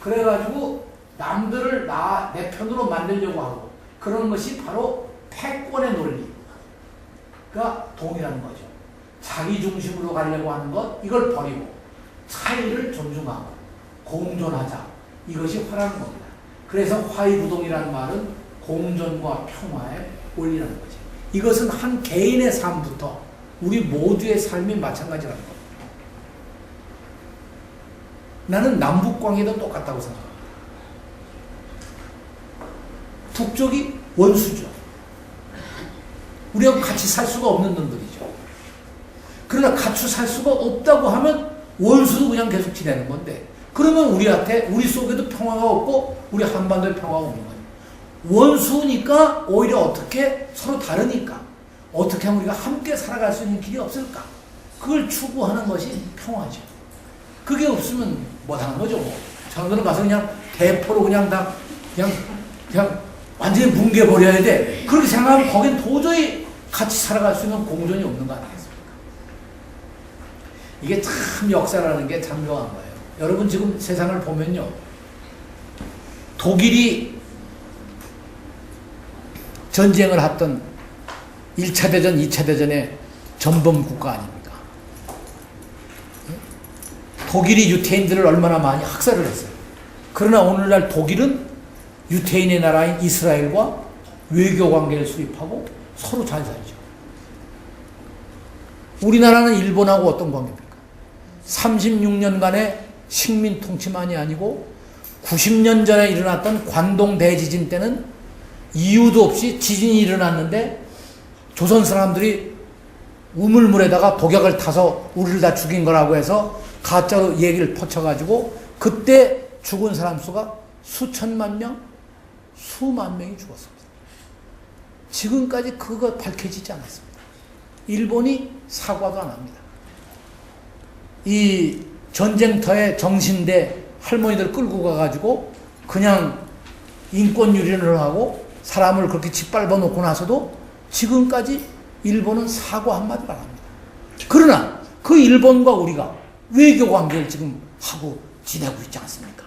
그래가지고 남들을 내 편으로 만들려고 하고, 그런 것이 바로 패권의 논리가 동일한 거죠. 자기 중심으로 가려고 하는 것, 이걸 버리고 차이를 존중하고 공존하자, 이것이 화라는 겁니다. 그래서 화이부동이라는 말은 공존과 평화에 올리는 거지. 이것은 한 개인의 삶부터 우리 모두의 삶이 마찬가지라는 겁니다. 나는 남북관계도 똑같다고 생각합니다. 북쪽이 원수죠. 우리하고 같이 살 수가 없는 놈들이죠. 그러나 같이 살 수가 없다고 하면 원수도 그냥 계속 지내는 건데, 그러면 우리한테, 우리 속에도 평화가 없고 우리 한반도에 평화가 없는 거예요. 원수니까 오히려 어떻게 서로 다르니까 어떻게 하면 우리가 함께 살아갈 수 있는 길이 없을까? 그걸 추구하는 것이 평화죠. 그게 없으면 못하는 거죠. 뭐. 저들은 가서 그냥 대포로 그냥 다 그냥 완전히 뭉개버려야 돼. 그렇게 생각하면 거긴 도저히 같이 살아갈 수 있는 공존이 없는 거 아니겠습니까? 이게 참 역사라는 게 참 묘한 거예요. 여러분 지금 세상을 보면요. 독일이 전쟁을 했던 1차 대전, 2차 대전의 전범 국가 아닙니까? 독일이 유태인들을 얼마나 많이 학살을 했어요. 그러나 오늘날 독일은 유태인의 나라인 이스라엘과 외교 관계를 수립하고 서로 잘 살죠. 우리나라는 일본하고 어떤 관계입니까? 36년간의 식민 통치만이 아니고 90년 전에 일어났던 관동 대지진 때는 이유도 없이 지진이 일어났는데 조선 사람들이 우물물에다가 독약을 타서 우리를 다 죽인 거라고 해서 가짜로 얘기를 퍼쳐가지고 그때 죽은 사람 수가 수천만 명, 수만 명이 죽었습니다. 지금까지 그거 밝혀지지 않았습니다. 일본이 사과도 안 합니다. 이 전쟁터에 정신대 할머니들 끌고 가가지고 그냥 인권 유린을 하고 사람을 그렇게 짓밟아 놓고 나서도 지금까지 일본은 사과 한마디도 안 합니다. 그러나 그 일본과 우리가 외교 관계를 지금 하고 지내고 있지 않습니까?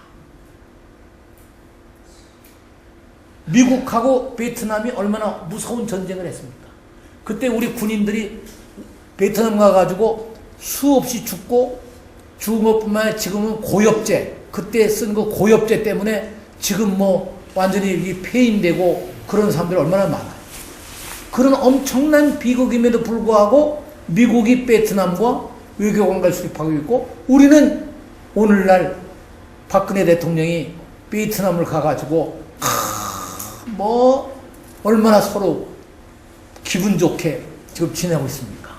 미국하고 베트남이 얼마나 무서운 전쟁을 했습니까? 그때 우리 군인들이 베트남 가가지고 수없이 죽고 죽은 것뿐만 아니라 지금은 고엽제, 그때 쓴 거 고엽제 때문에 지금 뭐 완전히 폐인되고 그런 사람들이 얼마나 많아요. 그런 엄청난 비극임에도 불구하고 미국이 베트남과 외교관계를 수립하고 있고 우리는 오늘날 박근혜 대통령이 베트남을 가가지고 뭐 얼마나 서로 기분 좋게 지금 지내고 있습니까?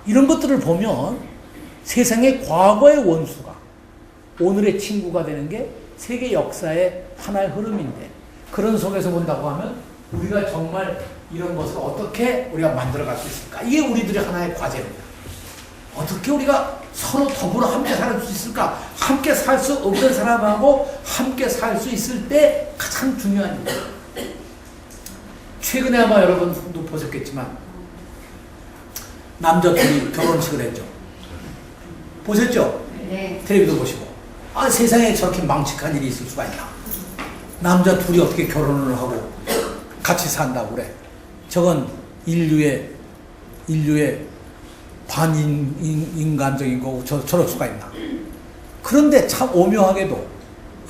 이런 것들을 보면 세상의 과거의 원수가 오늘의 친구가 되는 게 세계 역사의 하나의 흐름인데, 그런 속에서 본다고 하면 우리가 정말 이런 것을 어떻게 우리가 만들어갈 수 있을까? 이게 우리들의 하나의 과제입니다. 어떻게 우리가 서로 더불어 함께 살 수 있을까? 함께 살 수 없는 사람하고 함께 살 수 있을 때 가장 중요한 일이에요. 최근에 아마 여러분도 보셨겠지만 남자 둘이 결혼식을 했죠. 보셨죠? 네. 텔레비도 보시고. 아, 세상에 저렇게 망측한 일이 있을 수가 있나? 남자 둘이 어떻게 결혼을 하고 같이 산다고 그래? 저건 인류의 반인간적인 거고 저럴 수가 있나? 그런데 참 오묘하게도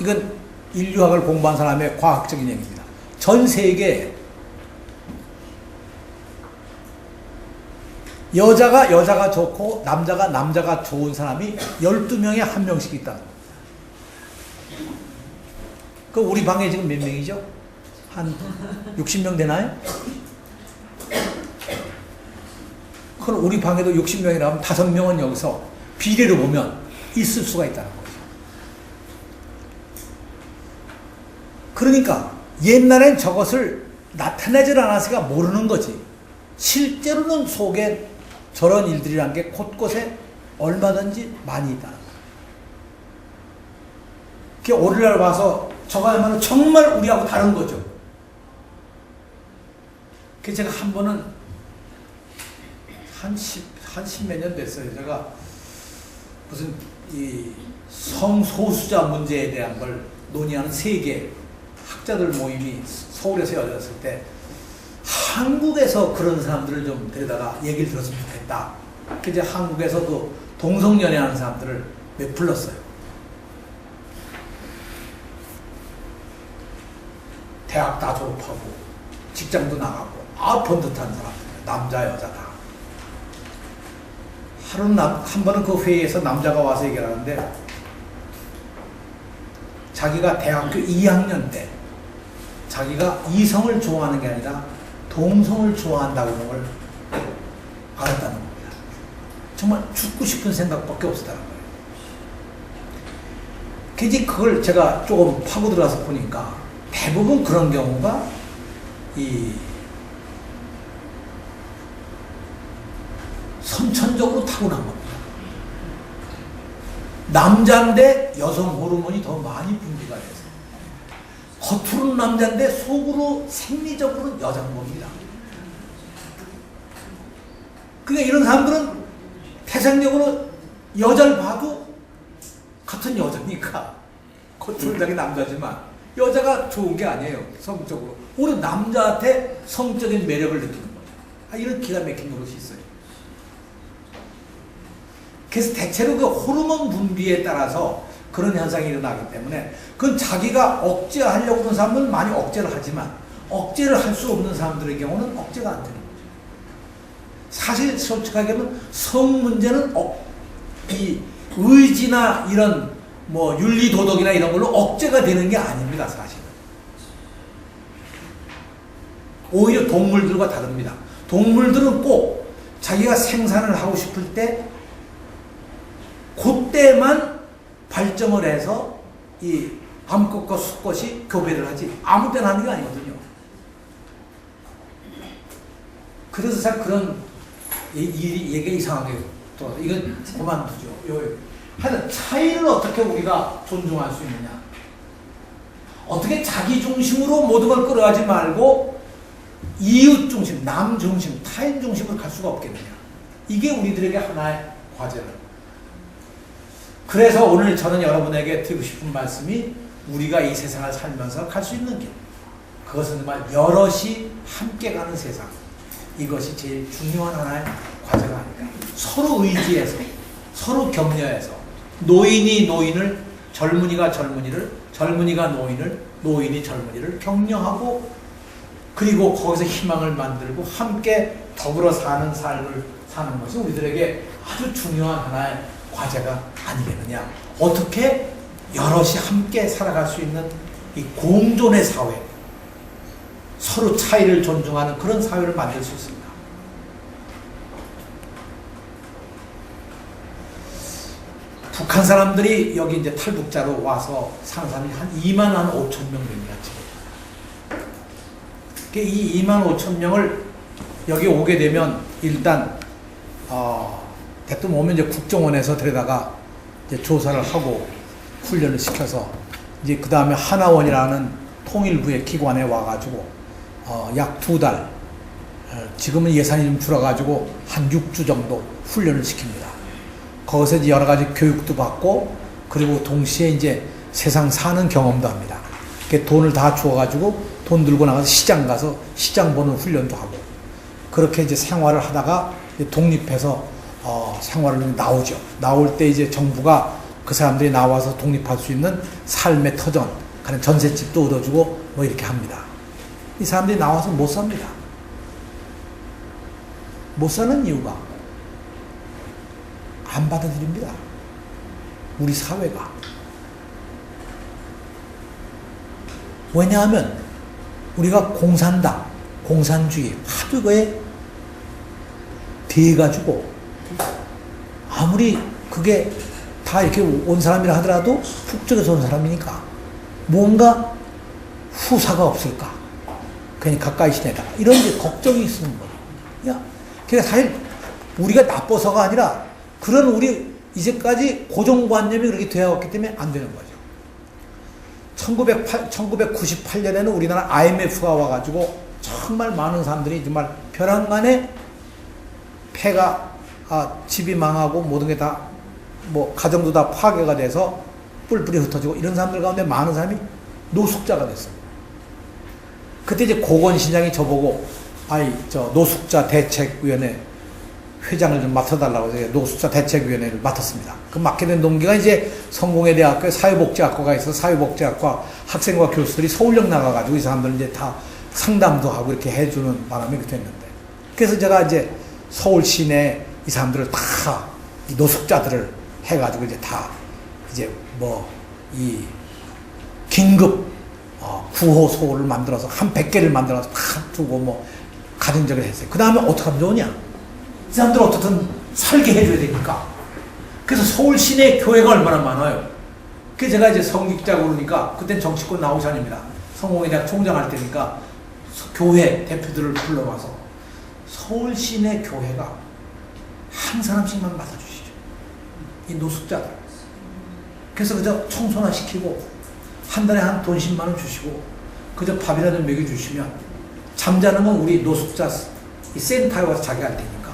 이건 인류학을 공부한 사람의 과학적인 얘기입니다. 전 세계에 여자가 좋고 남자가 좋은 사람이 12명에 한 명씩 있다는 거예요. 그 우리 방에 지금 몇 명이죠? 한 60명 되나요? 그럼 우리 방에도 60명이라면 5명은 여기서 비례로 보면 있을 수가 있다는 거죠. 그러니까 옛날엔 저것을 나타내질 않았으니까 모르는 거지. 실제로는 속에 저런 일들이란 게 곳곳에 얼마든지 많이 있다는 거예요. 그게 오늘날 와서 저거야말로 정말 우리하고 다른 거죠. 그래서 제가 한 번은 한 십몇 년 됐어요. 제가 무슨 이 성소수자 문제에 대한 걸 논의하는 세계 학자들 모임이 서울에서 열렸을 때 한국에서 그런 사람들을 좀 데려다가 얘기를 들었으면 좋겠다. 그래서 이제 한국에서도 동성연애하는 사람들을 몇 불렀어요. 대학 다 졸업하고 직장도 나가고 번듯한 사람, 남자 여자 다. 한 번은 그 회의에서 남자가 와서 얘기를 하는데 자기가 대학교 2학년 때 자기가 이성을 좋아하는 게 아니라 동성을 좋아한다고 하는 걸 알았다는 겁니다. 정말 죽고 싶은 생각밖에 없었다는 거예요. 이제 그걸 제가 조금 파고 들어가서 보니까 대부분 그런 경우가 선천적으로 타고난 겁니다. 남자인데 여성 호르몬이 더 많이 분비가 돼서 겉으로는 남자인데 속으로 생리적으로는 여자인 겁니다. 그러니까 이런 사람들은 태생적으로 여자를 봐도 같은 여자니까 겉으로는 자기 남자지만 여자가 좋은 게 아니에요. 성적으로. 오히려 남자한테 성적인 매력을 느끼는 거예요. 이런 기가 막힌 노릇이 있어요. 그래서 대체로 그 호르몬 분비에 따라서 그런 현상이 일어나기 때문에 그건 자기가 억제하려고 하는 사람은 많이 억제를 하지만 억제를 할 수 없는 사람들의 경우는 억제가 안 되는 거죠. 사실 솔직하게 하면 성 문제는 이 의지나 이런 뭐 윤리 도덕이나 이런 걸로 억제가 되는 게 아닙니다. 사실은. 오히려 동물들과 다릅니다. 동물들은 꼭 자기가 생산을 하고 싶을 때 그때만 발정을 해서 이 암컷과 수컷이 교배를 하지 아무 때나 하는 게 아니거든요. 그래서 참 그런 얘기가 이상하게 또 이건 그만두죠. 하여튼 차이를 어떻게 우리가 존중할 수 있느냐. 어떻게 자기 중심으로 모든 걸 끌어가지 말고 이웃 중심, 남 중심, 타인 중심으로 갈 수가 없겠느냐. 이게 우리들에게 하나의 과제를. 그래서 오늘 저는 여러분에게 드리고 싶은 말씀이 우리가 이 세상을 살면서 갈 수 있는 길. 그것은 정말 여럿이 함께 가는 세상. 이것이 제일 중요한 하나의 과제가 아닐까. 서로 의지해서, 서로 격려해서 노인이 노인을, 젊은이가 젊은이를, 젊은이가 노인을, 노인이 젊은이를 격려하고 그리고 거기서 희망을 만들고 함께 더불어 사는 삶을 사는 것이 우리들에게 아주 중요한 하나의 과제가 아니겠느냐. 어떻게 여럿이 함께 살아갈 수 있는 이 공존의 사회, 서로 차이를 존중하는 그런 사회를 만들 수 있습니다. 북한 사람들이 여기 이제 탈북자로 와서 사는 사람이 한 2만 5천 명 됩니다. 이 2만 5천 명을 여기 오게 되면 일단 대통령 오면 이제 국정원에서 데려다가 이제 조사를 하고 훈련을 시켜서 이제 그 다음에 하나원이라는 통일부의 기관에 와가지고 약 2달, 지금은 예산이 좀 줄어가지고 한 6주 정도 훈련을 시킵니다. 거기서 이제 여러 가지 교육도 받고 그리고 동시에 이제 세상 사는 경험도 합니다. 돈을 다 주어가지고 돈 들고 나가서 시장 가서 시장 보는 훈련도 하고 그렇게 이제 생활을 하다가 이제 독립해서 생활을 나오죠. 나올 때 이제 정부가 그 사람들이 나와서 독립할 수 있는 삶의 터전, 그런 전셋집도 얻어주고 뭐 이렇게 합니다. 이 사람들이 나와서 못 삽니다. 못 사는 이유가 안 받아들입니다. 우리 사회가. 왜냐하면 우리가 공산당, 공산주의 하도 그에 돼가지고 아무리 그게 다 이렇게 온 사람이라 하더라도 북쪽에서 온 사람이니까 뭔가 후사가 없을까? 괜히 가까이 지내다가 이런 이제 걱정이 있는 거예요. 그러니까 사실 우리가 나빠서가 아니라 그런 우리 이제까지 고정관념이 그렇게 되어왔기 때문에 안 되는 거죠. 1998년에는 우리나라 IMF가 와가지고 정말 많은 사람들이 정말 벼랑간에 폐가 집이 망하고 모든 게 다 뭐 가정도 다 파괴가 돼서 뿔뿔이 흩어지고 이런 사람들 가운데 많은 사람이 노숙자가 됐어요. 그때 이제 고건시장이 저보고 노숙자 대책위원회 회장을 좀 맡아달라고 해서 노숙자 대책위원회를 맡았습니다. 그 맡게 된 동기가 이제 성공회대학교에 사회복지학과가 있어서 사회복지학과 학생과 교수들이 서울역 나가가지고 이 사람들 이제 다 상담도 하고 이렇게 해주는 바람에 그렇게 됐는데, 그래서 제가 이제 서울 시내 이 사람들을 다 이 노숙자들을 해가지고 이제 다 이제 뭐 이 긴급 구호소를 만들어서 한 100개를 만들어서 다 두고 뭐 가정적을 했어요. 그 다음에 어떻게 하면 좋으냐? 이 사람들 어떻든 살게 해줘야 되니까. 그래서 서울 시내 교회가 얼마나 많아요. 그래서 제가 이제 성직자고 그러니까, 그땐 정치권 나오션입니다. 성공회대학 총장 할 때니까 교회 대표들을 불러와서 서울 시내 교회가 한 사람씩만 맡아주시죠. 이 노숙자들. 그래서 그저 청소나 시키고 한 달에 한 돈 10만 원 주시고 그저 밥이나 좀 먹여주시면 잠자는 건 우리 노숙자 이 센터에 와서 자기 할 테니까.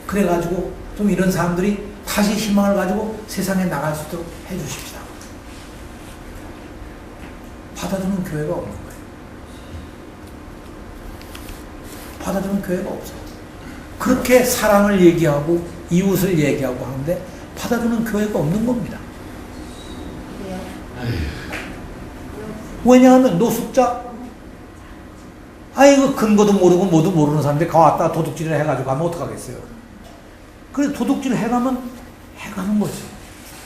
그래가지고 좀 이런 사람들이 다시 희망을 가지고 세상에 나갈 수 있도록 해주십시다. 받아주는 교회가 없는 거예요. 받아주는 교회가 없어. 그렇게 사랑을 얘기하고 이웃을 얘기하고 하는데 받아주는 교회가 없는 겁니다. 왜냐하면 노숙자, 아이고 근거도 모르고 뭐도 모르는 사람들이 가왔다가 도둑질을 해가지고 하면 어떡하겠어요. 그래서 도둑질을 해가면 해가는 거지.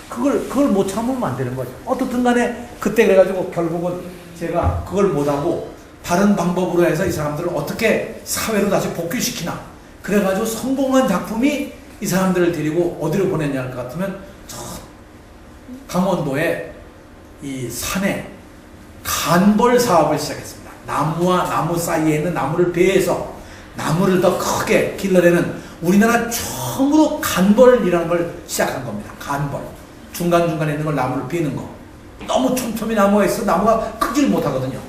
그걸 못 참으면 안 되는 거죠. 어떻든 간에 그때 그래가지고 결국은 제가 그걸 못하고 다른 방법으로 해서 이 사람들을 어떻게 사회로 다시 복귀시키나. 그래가지고 성공한 작품이 이 사람들을 데리고 어디로 보냈냐 할 것 같으면 저 강원도에 이 산에 간벌 사업을 시작했습니다. 나무와 나무 사이에 있는 나무를 베어서 나무를 더 크게 길러내는 우리나라 처음으로 간벌이라는 걸 시작한 겁니다. 간벌. 중간중간에 있는 걸 나무를 베는 거. 너무 촘촘히 나무가 있어 나무가 크질 못하거든요.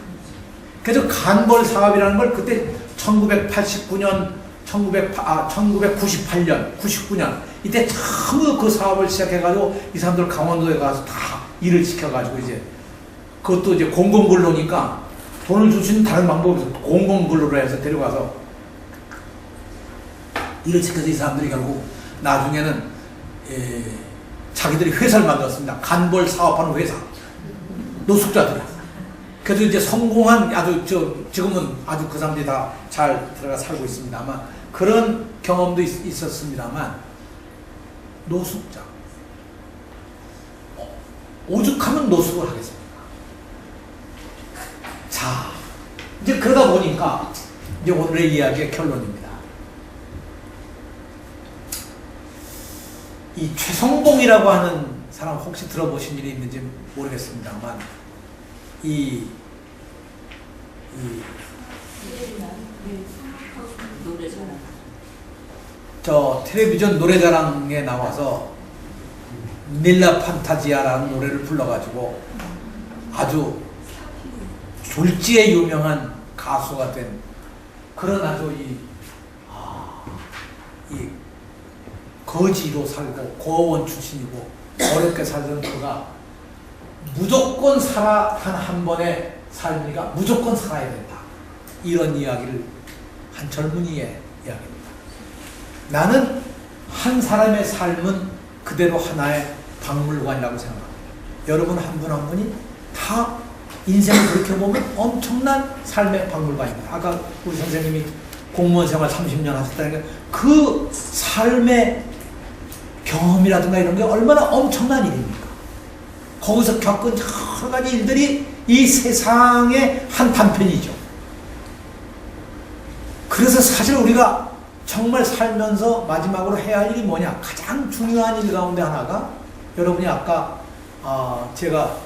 그래서 간벌 사업이라는 걸 그때 1989년, 1998년, 99년 이때 처음으로 그 사업을 시작해가지고 이 사람들 강원도에 가서 다 일을 시켜가지고 이제 그것도 이제 공공근로니까 돈을 줄 수 있는 다른 방법이 없어서 공공근로로 해서 데려가서 일을 시켜서 이 사람들이 결국 나중에는 자기들이 회사를 만들었습니다. 간벌 사업하는 회사. 노숙자들. 그래서 이제 성공한 지금은 아주 그 사람들이 다 잘 들어가 살고 있습니다만 그런 경험도 있었습니다만 노숙자. 오죽하면 노숙을 하겠습니까? 자, 이제 그러다 보니까 이제 오늘의 이야기의 결론입니다. 이 최성봉이라고 하는 사람 혹시 들어보신 일이 있는지 모르겠습니다만 저 텔레비전 노래자랑에 나와서 밀라 판타지아라는 노래를 불러가지고 아주 졸지에 유명한 가수가 된 그런 아주 이 거지로 살고 고아원 출신이고 어렵게 살던 그가 무조건 한 번의 삶이니까 무조건 살아야 된다. 이런 이야기를 한 젊은이의 이야기입니다. 나는 한 사람의 삶은 그대로 하나의 박물관이라고 생각합니다. 여러분 한 분 한 분이 다 인생을 그렇게 보면 엄청난 삶의 박물관입니다. 아까 우리 선생님이 공무원 생활 30년 하셨다는 게 그 삶의 경험이라든가 이런 게 얼마나 엄청난 일입니까? 거기서 겪은 여러 가지 일들이 이 세상의 한 단편이죠. 그래서 사실 우리가 정말 살면서 마지막으로 해야 할 일이 뭐냐? 가장 중요한 일 가운데 하나가 여러분이 아까 제가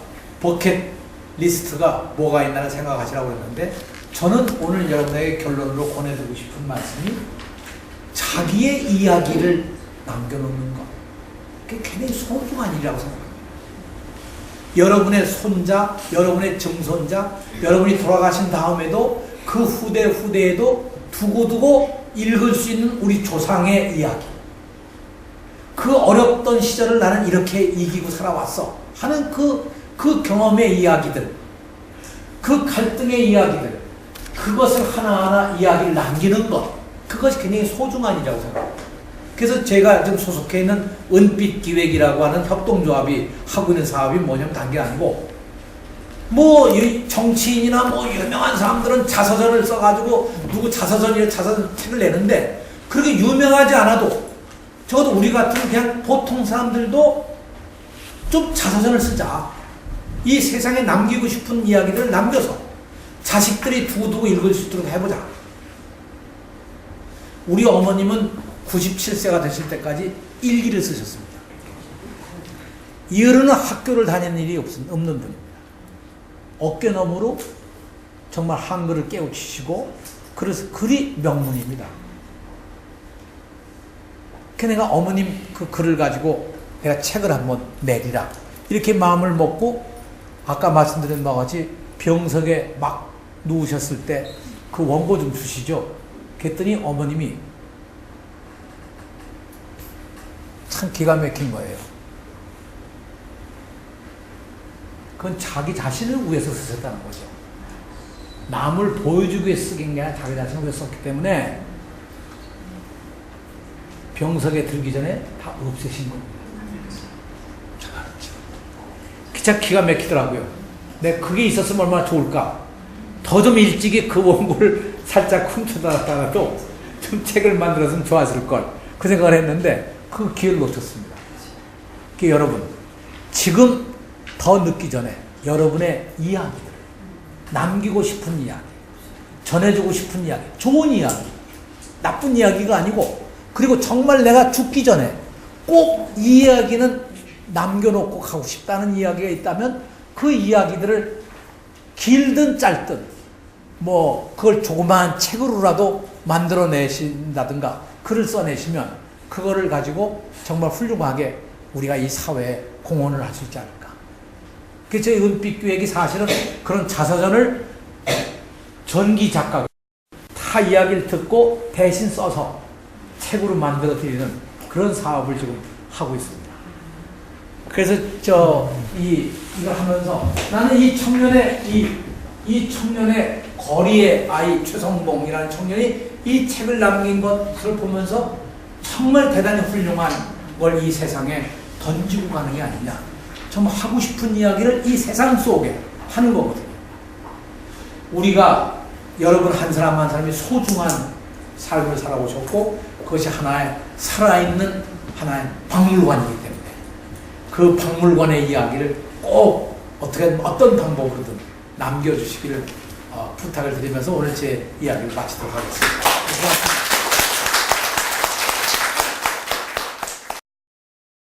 버켓 리스트가 뭐가 있나 생각하시라고 했는데 저는 오늘 여러분에게 결론으로 권해드리고 싶은 말씀이 자기의 이야기를 남겨놓는 것. 그게 굉장히 소중한 일이라고 생각합니다. 여러분의 손자, 여러분의 증손자, 여러분이 돌아가신 다음에도 그 후대에도 두고두고 읽을 수 있는 우리 조상의 이야기. 그 어렵던 시절을 나는 이렇게 이기고 살아왔어 하는 그 경험의 이야기들, 그 갈등의 이야기들, 그것을 하나하나 이야기를 남기는 것, 그것이 굉장히 소중한 일이라고 생각합니다. 그래서 제가 지금 소속해 있는 은빛기획이라고 하는 협동조합이 하고 있는 사업이 뭐냐면 단계 아니고, 뭐 이 정치인이나 뭐 유명한 사람들은 자서전을 써가지고 누구 자서전이라 자서전 책을 내는데, 그렇게 유명하지 않아도 적어도 우리 같은 그냥 보통 사람들도 좀 자서전을 쓰자. 이 세상에 남기고 싶은 이야기들을 남겨서 자식들이 두고두고 읽을 수 있도록 해보자. 우리 어머님은 97세가 되실 때까지 일기를 쓰셨습니다. 이어르는 학교를 다니는 일이 없는 분입니다. 어깨너머로 정말 한글을 깨우치시고, 그래서 글이 명문입니다. 그 내가 어머님 그 글을 가지고 내가 책을 한번 내리라 이렇게 마음을 먹고, 아까 말씀드린 바와 같이 병석에 막 누우셨을 때 그 원고 좀 주시죠. 그랬더니 어머님이 참 기가 막힌 거예요. 그건 자기 자신을 위해서 쓰셨다는 거죠. 남을 보여주기 위해서 쓰긴 게 아니라 자기 자신을 위해서 썼기 때문에 병석에 들기 전에 다 없애신 겁니다. 참 기가 막히더라고요. 근데 그게 있었으면 얼마나 좋을까. 더 좀 일찍이 그 원고를 살짝 훔쳐다놨다가도 좀 책을 만들었으면 좋았을 걸. 그 생각을 했는데 그 기회를 놓쳤습니다. 그러니까 여러분, 지금 더 늦기 전에 여러분의 이야기들, 남기고 싶은 이야기, 전해주고 싶은 이야기, 좋은 이야기, 나쁜 이야기가 아니고, 그리고 정말 내가 죽기 전에 꼭 이 이야기는 남겨놓고 가고 싶다는 이야기가 있다면 그 이야기들을 길든 짧든 뭐 그걸 조그마한 책으로라도 만들어내신다든가 글을 써내시면 그거를 가지고 정말 훌륭하게 우리가 이 사회에 공헌을 할 수 있지 않을까. 그래서 저희 은빛기획이 사실은 그런 자서전을 전기 작가가 다 이야기를 듣고 대신 써서 책으로 만들어 드리는 그런 사업을 지금 하고 있습니다. 그래서 이걸 하면서 나는 이 청년의 거리의 아이 최성봉이라는 청년이 이 책을 남긴 것을 보면서 정말 대단히 훌륭한 걸 이 세상에 던지고 가는 게 아니냐. 정말 하고 싶은 이야기를 이 세상 속에 하는 거거든요. 우리가 여러분 한 사람 한 사람이 소중한 삶을 살아오셨고, 그것이 하나의 살아있는 하나의 박물관이기 때문에 그 박물관의 이야기를 꼭 어떤 방법으로든 남겨주시기를 부탁을 드리면서 오늘 제 이야기를 마치도록 하겠습니다.